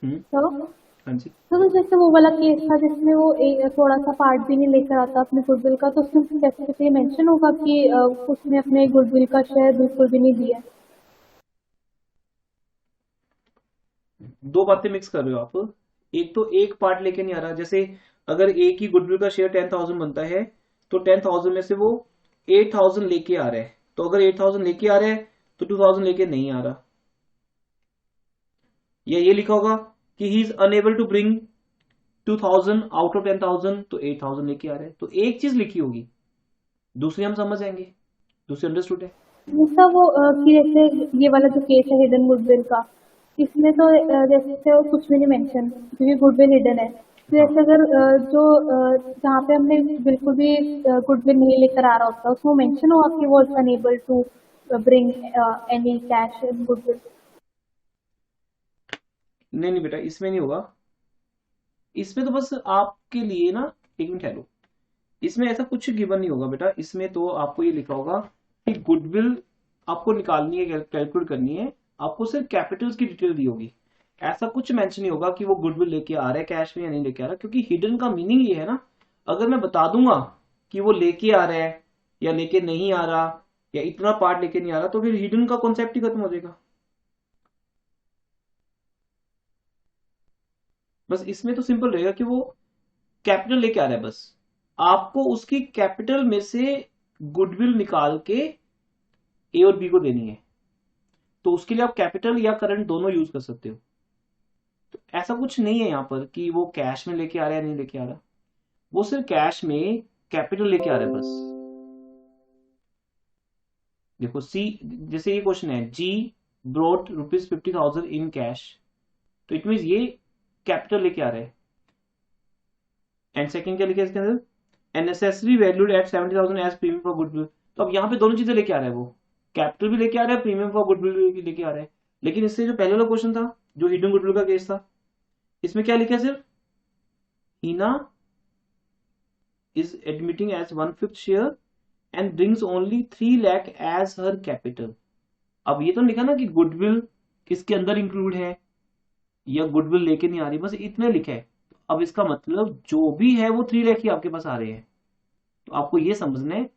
Sir हाँ जी। तो जैसे वो वाला केस था जिसमें वो थोड़ा सा पार्ट भी नहीं लेकर आता अपने गुडविल का, तो उसमें स्पेसिफिकली मेंशन होगा कि उसने अपने गुडविल का शेयर बिल्कुल भी नहीं दिया। दो बातें मिक्स कर रहे हो आप। एक तो एक पार्ट लेके नहीं आ रहा, जैसे अगर एक ही गुडविल का शेयर 10,000 बनता है तो 10,000 में से वो 8,000 लेके आ रहा है, तो अगर 8,000 लेके आ रहा है तो 2,000 लेके नहीं आ रहा। या ये लिखा होगा कि he is unable to bring 2,000 out of 10,000, तो 8,000 लेके आ रहे हैं। तो एक चीज लिखी होगी, दूसरी हम समझ जाएंगे, दूसरी अंडरस्टूड है। दूसरा वो कि जैसे ये वाला जो केस है हिडन गुडविल का, इसमें तो जैसे वो कुछ भी नहीं मेंशन क्योंकि गुडविल हिडन है। तो जैसे अगर जहाँ पे हमने बिल्कुल भी गुडविल नहीं लेकर आ रहा होता उसमें मेंशन होगा कि वो unable to bring any cash in goodwill. नहीं नहीं बेटा, इसमें नहीं होगा। इसमें तो बस आपके लिए ना, एक मिनट ठहरो, इसमें ऐसा कुछ गिवन नहीं होगा बेटा। इसमें तो आपको ये लिखा होगा कि गुडविल आपको निकालनी है, कैलकुलेट करनी है, आपको सिर्फ कैपिटल्स की डिटेल दी होगी। ऐसा कुछ मेंशन नहीं होगा कि वो गुडविल लेके आ रहा है कैश में या नहीं लेके आ रहा, क्योंकि हिडन का मीनिंग ये है ना, अगर मैं बता दूंगा कि वो लेके आ रहा है या लेके नहीं आ रहा या इतना पार्ट लेके नहीं आ रहा, तो फिर हिडन का कॉन्सेप्ट ही खत्म हो जाएगा। बस इसमें तो सिंपल रहेगा कि वो कैपिटल लेके आ रहा है, बस आपको उसकी कैपिटल में से गुडविल निकाल के ए और बी को देनी है। तो उसके लिए आप कैपिटल या करंट दोनों यूज कर सकते हो। तो ऐसा कुछ नहीं है यहाँ पर कि वो कैश में लेके आ रहा है नहीं लेके आ रहा, वो सिर्फ कैश में कैपिटल लेके आ रहा है बस। देखो सी, जैसे ये क्वेश्चन है, जी ब्रॉट ₹50,000 इन कैश, तो इट मीन ये कैपिटल लेके आ रहा है। एंड सेकंड क्या लिखा है इसके अंदर, unnecessary valued at 70,000 as premium for goodwill. तो अब यहाँ पे दोनों चीजें लेके आ रहा है, वो कैपिटल भी लेके आ रहा है, प्रीमियम फॉर गुडविल भी लेके आ रहा है। लेकिन इससे जो पहले वाला क्वेश्चन था, जो हिडन गुडविल का केस था, इसमें क्या लिखा है, सिर्फ Heena is admitting as 1/5 share and brings only 3 lakh as her capital. अब ये तो लिखा ना कि गुडविल किसके अंदर इंक्लूड है या गुडविल लेके नहीं आ रही, बस इतना लिखा है। अब इसका मतलब जो भी है वो 3 लाख ही आपके पास आ रहे हैं। तो आपको ये समझना है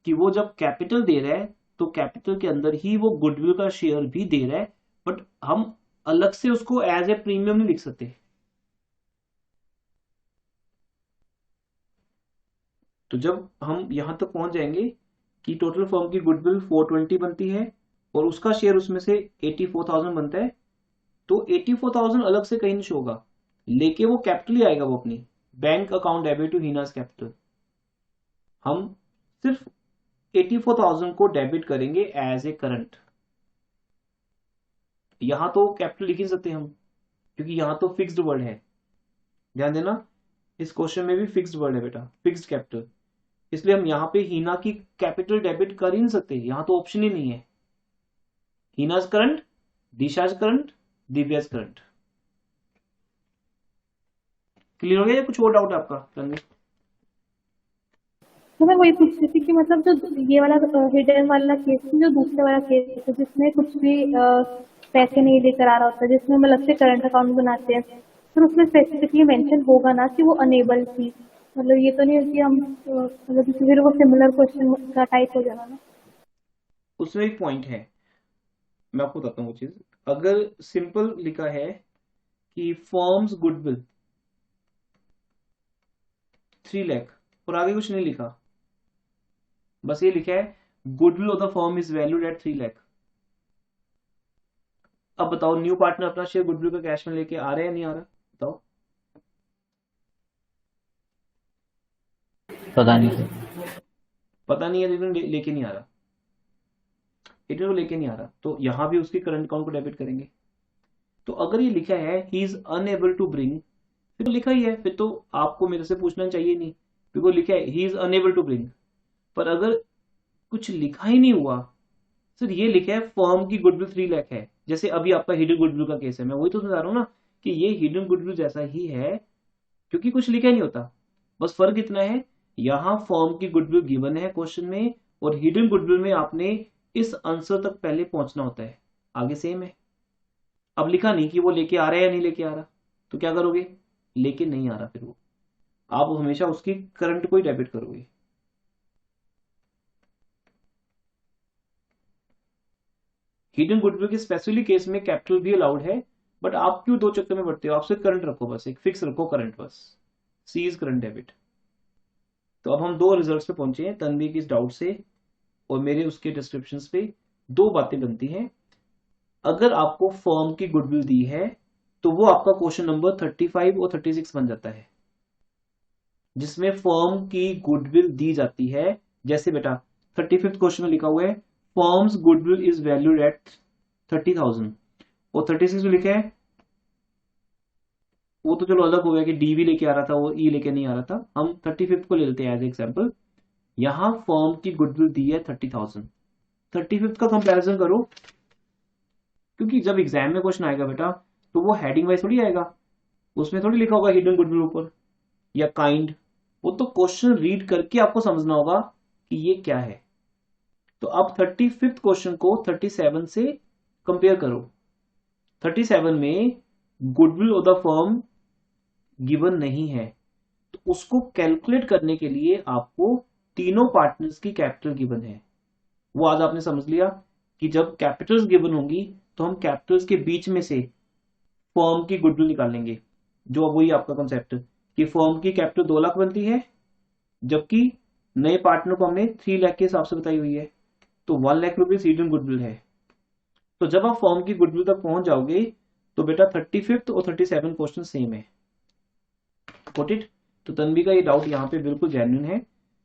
कि वो जब कैपिटल दे रहा है तो कैपिटल के अंदर ही वो गुडविल का शेयर भी दे रहा है, बट हम अलग से उसको एज ए प्रीमियम नहीं लिख सकते। तो जब हम यहां तक पहुंच जाएंगे कि टोटल फर्म की गुडविल 420 बनती है और उसका शेयर उसमें से 84,000 बनता है, तो 84,000 अलग से कहीं नहीं शो होगा, लेके वो कैपिटल ही आएगा, वो अपनी bank account debit to Heena's capital. हम सिर्फ 84,000 को डेबिट करेंगे एज ए करंट। यहां तो कैपिटल लिख ही सकते हम, क्योंकि यहां तो फिक्स्ड वर्ड है। ध्यान देना, इस क्वेश्चन में भी फिक्स्ड वर्ड है बेटा, फिक्स्ड कैपिटल, इसलिए हम यहां पे हीना की कैपिटल डेबिट कर ही नहीं सकते, यहां तो ऑप्शन ही नहीं है। हीनाज current, Disha's current, Divya's current. Clear हो गया या कुछ और डाउट आपका रणवीर? तो मैं वही पूछ रही थी कि मतलब जो ये वाला हिडन वाला केस, जो दूसरे वाला केस है जिसमें कुछ भी पैसे नहीं लेकर आ रहा होता, जिसमें हम अलग से करंट अकाउंट बनाते हैं, फिर उसमें स्पेसिफिकली मेंशन होगा ना कि वो अनेबल थी। मतलब ये तो नहीं है कि हम मतलब फिर वो सिमिलर क्वेश्चन का टाइप हो जाना ना। उसमें एक पॉइंट है, मैं आपको बताता हूँ वो चीज। अगर सिंपल लिखा है कि फर्म्स गुडविल 3 लाख और आगे कुछ नहीं लिखा, बस ये लिखा है goodwill of the firm is valued at 3 lakh. अब बताओ न्यू पार्टनर अपना शेयर गुडविल का कैश में लेके आ रहा है या नहीं आ रहा, बताओ। पता नहीं सर। पता नहीं है, लेकिन लेके नहीं आ रहा, इधर लेके नहीं आ रहा, तो यहां भी उसकी करंट अकाउंट को डेबिट करेंगे। तो अगर ये लिखा है he is unable to bring, फिर तो लिखा ही है, फिर तो आपको मेरे से पूछना चाहिए नहीं क्योंकि लिखा है he is unable to bring. पर अगर कुछ लिखा ही नहीं हुआ, सर ये लिखा है फर्म की गुडविल 3 लाख है, जैसे अभी आपका हिडन गुडविल का केस है, मैं वही तो बता रहा हूँ ना कि ये हिडन गुडविल जैसा ही है, क्योंकि कुछ लिखा ही नहीं होता। बस फर्क इतना है, यहाँ फर्म की गुडविल गिवन है क्वेश्चन में, और हिडन गुडविल में आपने इस आंसर तक पहले पहुंचना होता है, आगे सेम है। अब लिखा नहीं कि वो लेके आ रहा है या नहीं लेके आ रहा, तो क्या करोगे, लेके नहीं आ रहा, फिर वो आप हमेशा उसकी करंट को ही डेबिट करोगे। हिडन गुडविल के स्पेसिफिक केस में कैपिटल भी अलाउड है, बट आप क्यों दो चक्कर में पड़ते हो, आप सिर्फ करंट रखो, बस एक फिक्स रखो करंट, बस सी इज करंट डेबिट। तो अब हम दो रिजल्ट्स पे पहुंचे हैं, तन्वी की इस डाउट से और मेरे उसके डिस्क्रिप्शंस पे। दो बातें बनती हैं, अगर आपको फर्म की गुडविल दी है तो वो आपका क्वेश्चन नंबर 35 और 36 बन जाता है, जिसमें फर्म की गुडविल दी जाती है। जैसे बेटा 35th क्वेश्चन में लिखा हुआ है firms goodwill is valued at 30,000, और 36 में लिखा है, वो तो चलो अलग हो गया कि डी भी लेके आ रहा था वो ई लेके नहीं आ रहा था, हम 35th को ले लेते हैं एज एग्जाम्पल। यहां फर्म की गुडविल दी है 30,000, 35th का कंपैरिजन करो, क्योंकि जब एग्जाम में क्वेश्चन आएगा बेटा तो वो हेडिंग वाइज थोड़ी आएगा, उसमें थोड़ी लिखा होगा हिडन गुडविल ऊपर या काइंड, वो तो क्वेश्चन रीड करके आपको समझना होगा कि ये क्या है। तो अब 35th क्वेश्चन को 37 से कंपेयर करो। 37 में goodwill of the firm given नहीं है, तो उसको कैलकुलेट करने के लिए आपको तीनों पार्टनर्स की कैपिटल गिवन है। वो आज आपने समझ लिया कि जब कैपिटल्स गिवन होंगी तो हम कैपिटल्स के बीच में से फर्म की गुडविल निकालेंगे, जो वही आपका कॉन्सेप्ट कि फर्म की कैपिटल 2 लाख बनती है, जबकि नए पार्टनर को हमने 3 लाख के हिसाब से बताई हुई है, तो 1 लाख रुपीज हिडन गुडविल है। तो जब आप फर्म की गुडविल तक पहुंच जाओगे तो बेटा 35th और 37 क्वेश्चन सेम है। Got it? तो तन्वी का ये डाउट यहाँ पे बिल्कुल जेन्युइन है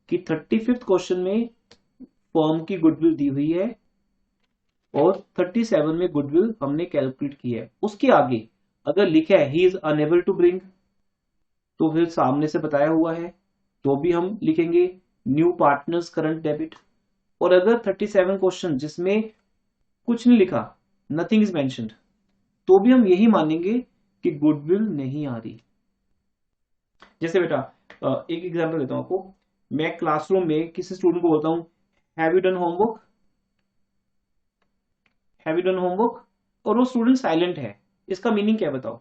कि 35th क्वेश्चन में फर्म की गुडविल दी हुई है और 37 में गुडविल हमने कैलकुलेट की है। उसके आगे अगर लिखा है he is unable to bring, तो फिर सामने से बताया हुआ है तो भी हम लिखेंगे न्यू पार्टनर्स करंट डेबिट। और अगर 37 क्वेश्चन जिसमें कुछ नहीं लिखा, नथिंग इज मेंशन्ड, तो भी हम यही मानेंगे कि गुडविल नहीं आ रही। जैसे बेटा एक एग्जांपल देता हूं आपको, मैं क्लासरूम में किसी स्टूडेंट को बोलता हूं have you done homework, have you done homework, और वो स्टूडेंट साइलेंट है, इसका मीनिंग क्या है बताओ?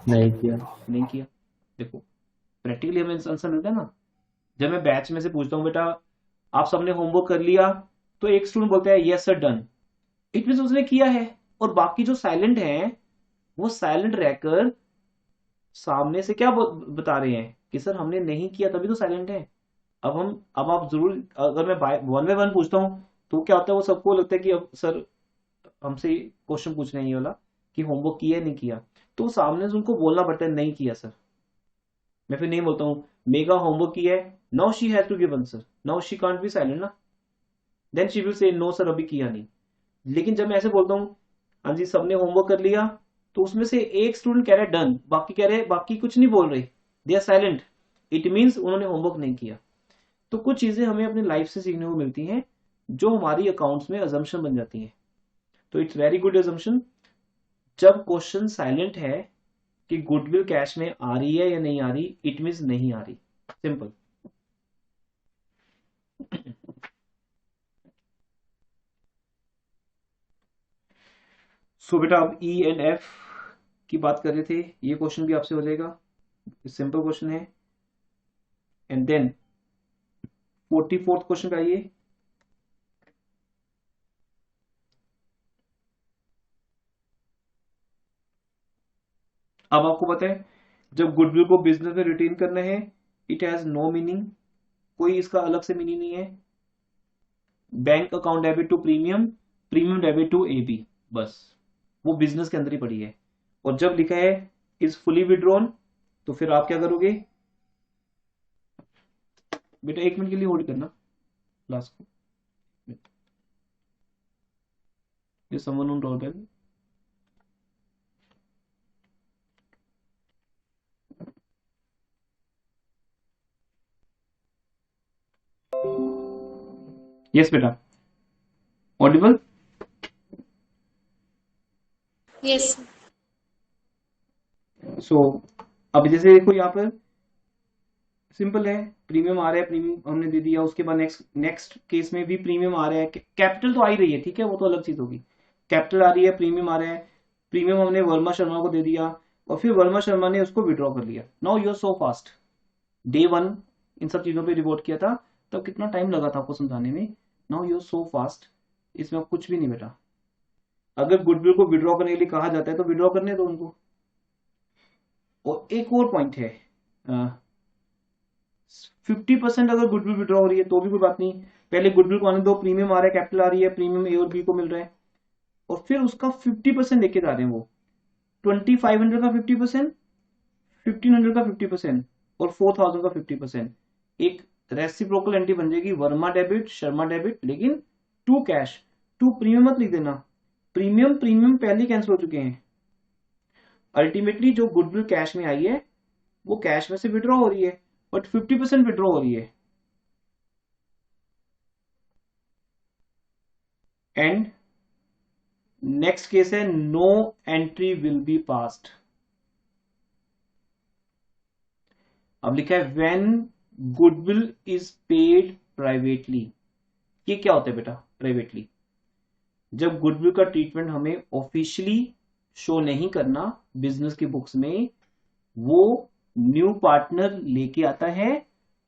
नहीं किया। नहीं किया। देखो प्रैक्टिकली हमें आंसर मिलता है ना। जब मैं बैच में से पूछता हूँ बेटा आप सबने होमवर्क कर लिया, तो एक स्टूडेंट बोलता है yes sir done, it means उसने किया है, और बाकी जो साइलेंट हैं वो साइलेंट रहकर सामने से क्या बता रहे हैं कि सर हमने नहीं किया, तभी तो साइलेंट है। अब आप जरूर, अगर मैं वन बाय वन पूछता हूँ तो क्या होता है, वो सबको लगता है कि अब सर हमसे क्वेश्चन पूछ रहे हैं ये वाला कि होमवर्क किया नहीं किया, तो सामने से उनको बोलना पड़ता है नहीं किया सर। मैं फिर नहीं बोलता हूँ मेगा होमवर्क किया है, now she has to give answer, now she can't be silent ना, then she will say no sir अभी किया नहीं। लेकिन जब मैं ऐसे बोलता हूँ हाँ जी सबने होमवर्क कर लिया, तो उसमें से एक स्टूडेंट कह रहा है डन, बाकी कह रहे बाकी कुछ नहीं बोल रहे, they are silent, it means उन्होंने होमवर्क नहीं किया। तो कुछ चीजें हमें अपनी लाइफ से सीखने को मिलती हैं जो हमारी अकाउंट्स में अजम्पशन बन जाती हैं। तो इट्स वेरी गुड अजम्पशन, जब क्वेश्चन साइलेंट है कि गुडविल कैश में आ रही है या नहीं आ रही, इट मीन्स नहीं आ रही, सिंपल। सो बेटा अब ई एंड एफ की बात कर रहे थे, ये क्वेश्चन भी आपसे हो जाएगा, सिंपल क्वेश्चन है। एंड देन 44th क्वेश्चन पे आइए। अब आपको पता है जब गुडविल को बिजनेस में रिटेन करना है, इट हैज नो मीनिंग, कोई इसका अलग से मीनिंग नहीं है। Bank account debit to premium, premium debit to AB, बस वो बिजनेस के अंदर ही पड़ी है। और जब लिखा है इज फुली विड्रॉन, तो फिर आप क्या करोगे बेटा, 1 मिनट के लिए होल्ड करना क्लास को, ये समवन ऑन डोरबेल। यस बेटा, ऑडिबल? यस। सो अब जैसे देखो यहाँ पर सिंपल है, प्रीमियम आ रहा है, प्रीमियम हमने दे दिया, उसके बाद नेक्स्ट केस में भी प्रीमियम आ रहा है, कैपिटल तो आ ही रही है, ठीक है, वो तो अलग चीज होगी, कैपिटल आ रही है, प्रीमियम आ रहा है, प्रीमियम हमने वर्मा शर्मा को दे दिया और फिर वर्मा शर्मा ने उसको विड्रॉ कर लिया। Now you are so fast, day 1 इन सब चीजों पे रिपोर्ट किया था तब कितना टाइम लगा था आपको समझाने में, now you are so fast, इसमें कुछ भी नहीं बेटा। अगर गुडविल को विड्रॉ करने के लिए कहा जाता है तो विड्रॉ करने दो उनको। और एक और पॉइंट है, 50% अगर गुडविल विड्रॉ हो रही है तो भी कोई बात नहीं, पहले गुडविल को आने दो, प्रीमियम आ रहा है, कैपिटल आ रही है, प्रीमियम ए और बी को मिल रहा है, और फिर उसका 50% लेके जा रहे हैं वो, 2500 का 50%, 1500 का 50% और 4000 का 50%, एक रेसिप्रोकल एंट्री बन जाएगी, वर्मा डेबिट शर्मा डेबिट, लेकिन टू कैश, टू प्रीमियम मत लिख देना, प्रीमियम प्रीमियम पहले कैंसिल हो चुके हैं, अल्टीमेटली जो गुडविल कैश में आई है वो कैश में से विड्रॉ हो रही है, बट 50% विड्रॉ हो रही है, एंड नेक्स्ट केस है no entry will be passed. अब लिखा है when goodwill is paid privately, ये क्या होता है बेटा प्राइवेटली? जब गुडविल का ट्रीटमेंट हमें ऑफिशियली शो नहीं करना बिजनेस की बुक्स में, वो न्यू पार्टनर लेके आता है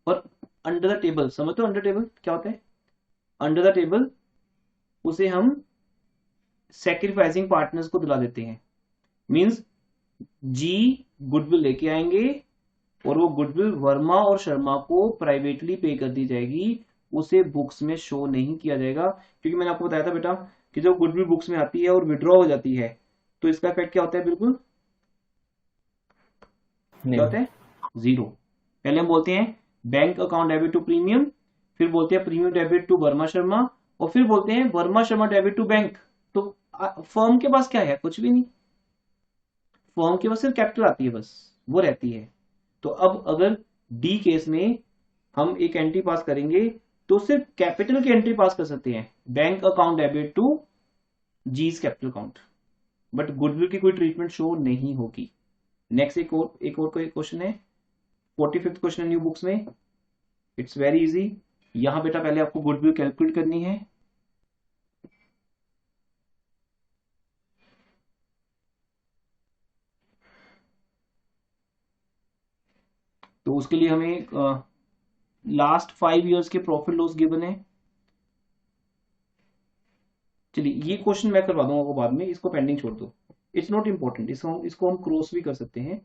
और अंडर द टेबल, समझते हो अंडर टेबल क्या होता है? अंडर द टेबल उसे हम सैक्रिफाइसिंग पार्टनर्स को दिला देते हैं, मींस जी गुडविल लेके आएंगे और वो गुडविल वर्मा और शर्मा को प्राइवेटली पे कर दी जाएगी, उसे बुक्स में शो नहीं किया जाएगा, क्योंकि मैंने आपको बताया था बेटा कि जब गुडविल बुक्स में आती है और विड्रॉ हो जाती है तो इसका इफेक्ट क्या होता है? बिल्कुल क्या होता है? जीरो। पहले हम बोलते हैं bank account debit to premium, फिर बोलते हैं premium debit to Verma Sharma, और फिर बोलते हैं Verma Sharma debit to bank. तो फर्म के पास क्या है? कुछ भी नहीं, फर्म के पास सिर्फ कैपिटल आती है, बस वो रहती है। तो अब अगर डी केस में हम एक एंट्री पास करेंगे तो सिर्फ कैपिटल की एंट्री पास कर सकते हैं, bank account debit to G's capital account, but goodwill की कोई ट्रीटमेंट शो नहीं होगी। नेक्स्ट एक और कोई क्वेश्चन है, 45th क्वेश्चन है न्यू बुक्स में, इट्स वेरी इजी। यहां बेटा पहले आपको गुडविल कैलकुलेट करनी है, तो उसके लिए हमें लास्ट 5 ईयर्स के प्रॉफिट लॉस गिवन है। चलिए ये क्वेश्चन मैं करवा दूंगा आपको बाद में, इसको पेंडिंग छोड़ दो, इट्स नॉट इंपॉर्टेंट, इसको हम क्रॉस भी कर सकते हैं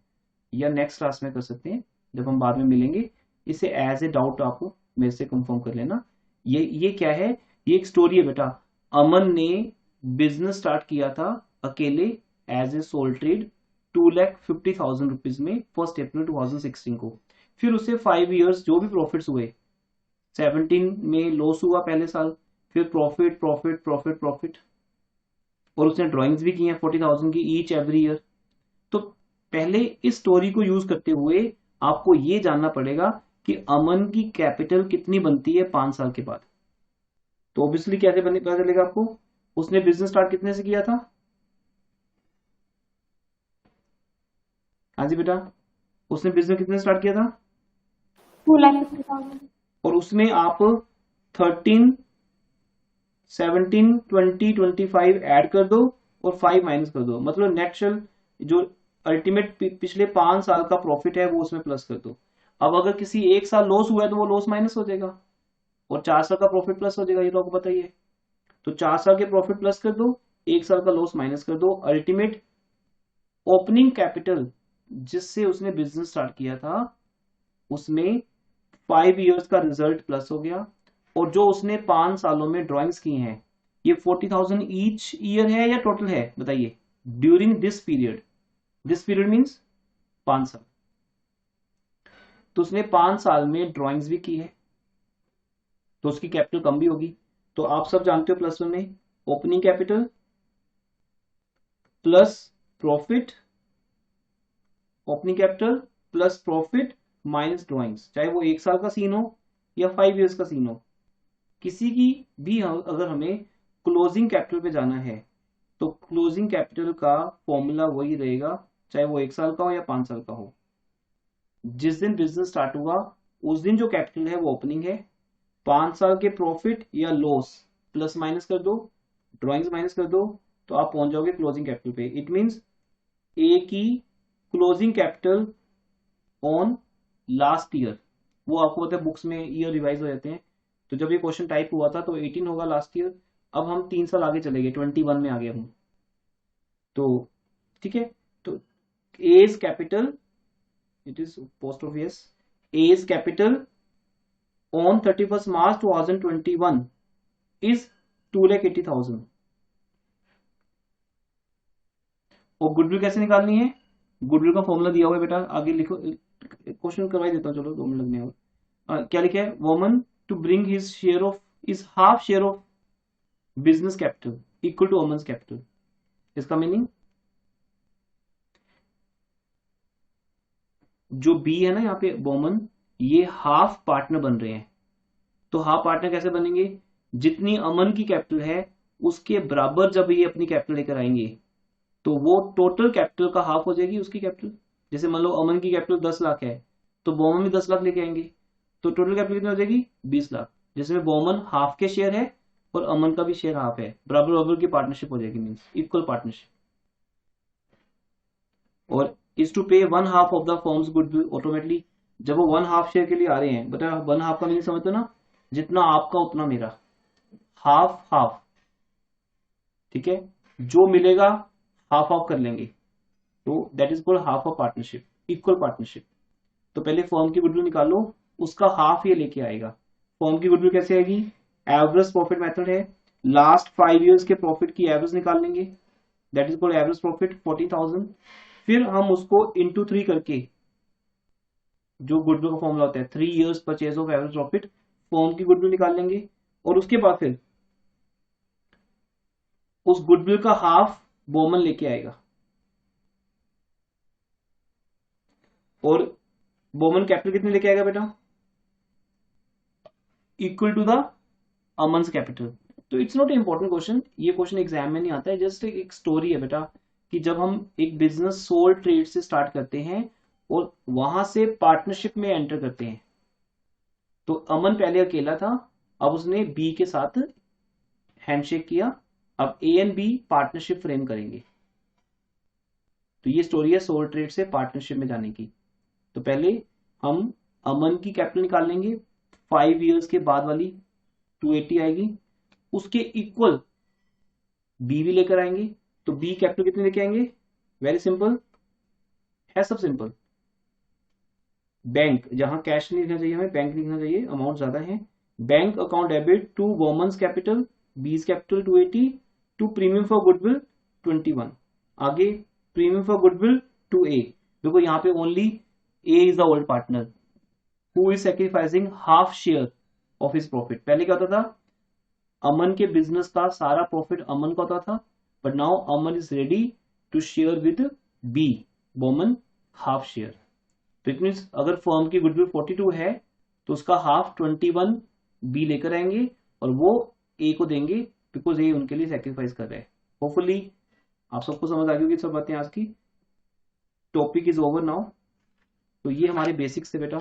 या नेक्स्ट क्लास में कर सकते हैं जब हम बाद में मिलेंगे। इसे एज ए डाउट आप मेरे से कंफर्म कर लेना। ये क्या है? ये एक स्टोरी है बेटा। अमन ने बिजनेस स्टार्ट किया था अकेले as a sole trade 2,50,000 rupees में 1 अप्रैल 2016 को। फिर उसे 5 इयर्स जो भी प्रॉफिट्स हुए, 17 में लॉस हुआ पहले साल, फिर प्रॉफिट प्रॉफिट प्रॉफिट प्रॉफिट, और उसने ड्राइंग्स भी की हैं 40,000 की ईच एवरी ईयर। तो पहले इस स्टोरी को यूज करते हुए आपको ये जानना पड़ेगा कि अमन की कैपिटल कितनी बनती है 5 साल के बाद। तो ऑब्वियसली कैसे पता चलेगा आपको? उसने बिजनेस स्टार्ट कितने से किया था? हाँ जी बेटा, उसने बिजनेस कितने स्टार्ट किया था? 2,50,000। और उसमें आप 13, 17, 20, 25 ऐड कर दो और 5 माइनस कर दो, मतलब नेचुरल जो अल्टीमेट पिछले 5 साल का प्रॉफिट है वो उसमें प्लस कर दो। अब अगर किसी एक साल लॉस हुआ है तो वो लॉस माइनस हो जाएगा और 4 साल का प्रॉफिट प्लस हो जाएगा, ये तो आपको पता ही है। तो 4 साल के प्रॉफिट प्लस कर दो, 1 साल का लॉस माइनस कर दो, अल्टीमेट ओपनिंग कैपिटल जिससे उसने बिजनेस स्टार्ट किया था उसमें 5 इयर्स का रिजल्ट प्लस हो गया, और जो उसने 5 सालों में ड्राइंग्स की हैं ये 40,000 ईच ईयर है या टोटल है बताइए? ड्यूरिंग दिस पीरियड मीन्स 5 साल। तो उसने 5 साल में ड्राइंग्स भी की है तो उसकी कैपिटल कम भी होगी। तो आप सब जानते हो +1 में opening capital plus profit, opening capital plus profit minus drawings, चाहे वो 1 साल का सीन हो या 5 इयर्स का सीन हो, किसी की भी अगर हमें क्लोजिंग कैपिटल पे जाना है तो क्लोजिंग कैपिटल का फॉर्मूला वही रहेगा, चाहे वो 1 साल का हो या 5 साल का हो। जिस दिन बिजनेस स्टार्ट हुआ उस दिन जो कैपिटल है वो ओपनिंग है, 5 साल के प्रॉफिट या लॉस प्लस माइनस कर दो, ड्रॉइंग्स माइनस कर दो, तो आप पहुंच जाओगे क्लोजिंग कैपिटल पे। इट मींस ए की closing capital on last year, वो आपको पता है बुक्स में ईयर रिवाइज हो जाते हैं, तो जब ये क्वेश्चन टाइप हुआ था तो 18 होगा लास्ट ईयर। अब हम 3 साल आगे चले गए, 21 में आ गए हम, तो ठीक है। तो as capital, it is post office, as capital on 31st March 2021 is 2,80,000। और गुडविल कैसे निकालनी है? गुडविल का फॉर्मूला दिया हुआ है बेटा, आगे लिखो, क्वेश्चन करवाई देता हूँ, चलो 2 मिनट लगने और। क्या लिखा है? Woman to bring his share of is half share of business capital equal to women's capital. इसका मीनिंग जो बी है ना यहाँ पे वोमन, ये हाफ पार्टनर बन रहे हैं। तो हाफ पार्टनर कैसे बनेंगे? जितनी अमन की कैपिटल है उसके बराबर जब ये अपनी कैपिटल लेकर आएंगे तो वो टोटल कैपिटल का हाफ हो जाएगी उसकी कैपिटल। जैसे मान लो अमन की कैपिटल 10 लाख है तो बोमन भी 10 लाख लेके आएंगे, तो टोटल कैपिटल कितनी हो जाएगी? 20 लाख, जिसमें बोमन हाफ के शेयर है और अमन का भी शेयर हाफ है, बराबर बराबर की पार्टनरशिप हो जाएगी, मीन्स इक्वल पार्टनरशिप। और इज टू पे 1/2 of the firms goodwill automatically. जब वो 1/2 शेयर के लिए आ रहे हैं, बता 1/2 का मीनिंग समझते हो ना, जितना आपका उतना मेरा, हाफ हाफ, ठीक है, जो मिलेगा हाफ हाफ कर लेंगे, तो that is called half of partnership, equal partnership. तो पहले फर्म की गुडविल निकालो, उसका हाफ ये लेके आएगा। फर्म की गुडविल कैसे आएगी? एवरेज प्रॉफिट मेथड है, लास्ट 5 इयर्स के प्रॉफिट की एवरेज निकाल लेंगे, that is called average profit 40,000। फिर हम उसको इंटू 3 करके, जो गुडविल का फॉर्मूला होता है 3 years purchase of average profit, firm की गुडविल निकाल लेंगे। और उसके बाद फिर उस गुडविल का हाफ बोमन लेके आएगा, और बोमन कैपिटल कितने लेके आएगा बेटा? Equal to the Aman's capital. तो इट्स नॉट इंपॉर्टेंट क्वेश्चन, ये क्वेश्चन एग्जाम में नहीं आता है, जस्ट एक स्टोरी है बेटा कि जब हम एक बिजनेस सोल ट्रेड से स्टार्ट करते हैं और वहां से पार्टनरशिप में एंटर करते हैं। तो अमन पहले अकेला था, अब उसने बी के साथ हैंडशेक किया, अब A and B partnership frame करेंगे। तो ये स्टोरी है सोल ट्रेड से पार्टनरशिप में जाने की। तो पहले हम अमन की कैपिटल निकाल लेंगे, 5 इयर्स के बाद वाली 280 आएगी, उसके इक्वल बी भी लेकर आएंगे। तो बी कैपिटल कितने लेके आएंगे? वेरी सिंपल है, सब सिंपल। बैंक, जहां कैश नहीं लिखना चाहिए हमें, बैंक लिखना चाहिए, अमाउंट ज्यादा है। Bank account debit to women's capital, B's capital 280 to premium for goodwill 21। आगे premium for goodwill to A, देखो यहाँ पे only A is the old partner who is sacrificing half share of his profit. पहले क्या होता था? अमन के business का सारा प्रॉफिट अमन का होता था, but now Aman is ready to share with B, women half share. तो इट मीन्स अगर फर्म की गुडविल 42 है तो उसका हाफ 21 बी लेकर आएंगे और वो ए को देंगे, बिकॉज ए उनके लिए सैक्रिफाइस कर रहे हैं। होपफुली आप सबको समझ आ गई होगी सब बातें आज की। Topic is over now. तो ये हमारे बेसिक्स थे बेटा,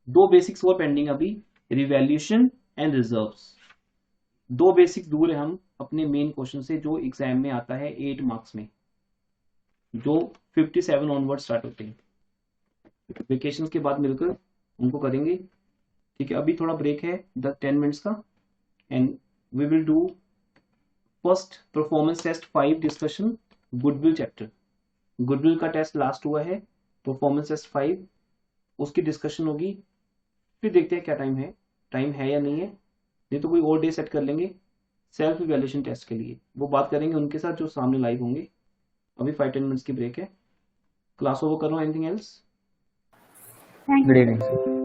2 बेसिक्स और पेंडिंग अभी, रिवैल्यूएशन एंड रिजर्व्स। 2 बेसिक्स दूर है हम अपने मेन क्वेश्चन से, जो एग्जाम में आता है 8 मार्क्स में, जो 57 ऑनवर्ड स्टार्ट होते हैं। वेकेशन के बाद मिलकर उनको करेंगे, ठीक है। अभी थोड़ा ब्रेक है 10 मिनट्स का, and we will do first performance test 5 discussion goodwill chapter. Goodwill का टेस्ट लास्ट हुआ है, परफॉर्मेंस टेस्ट 5 उसकी डिस्कशन होगी। फिर देखते हैं क्या टाइम है या नहीं है, नहीं तो कोई और डे सेट कर लेंगे सेल्फ इवैल्यूएशन टेस्ट के लिए, वो बात करेंगे उनके साथ जो सामने लाइव होंगे। अभी 5-10 मिनट्स की ब्रेक है, क्लास ओवर करो। Anything else? Good evening sir.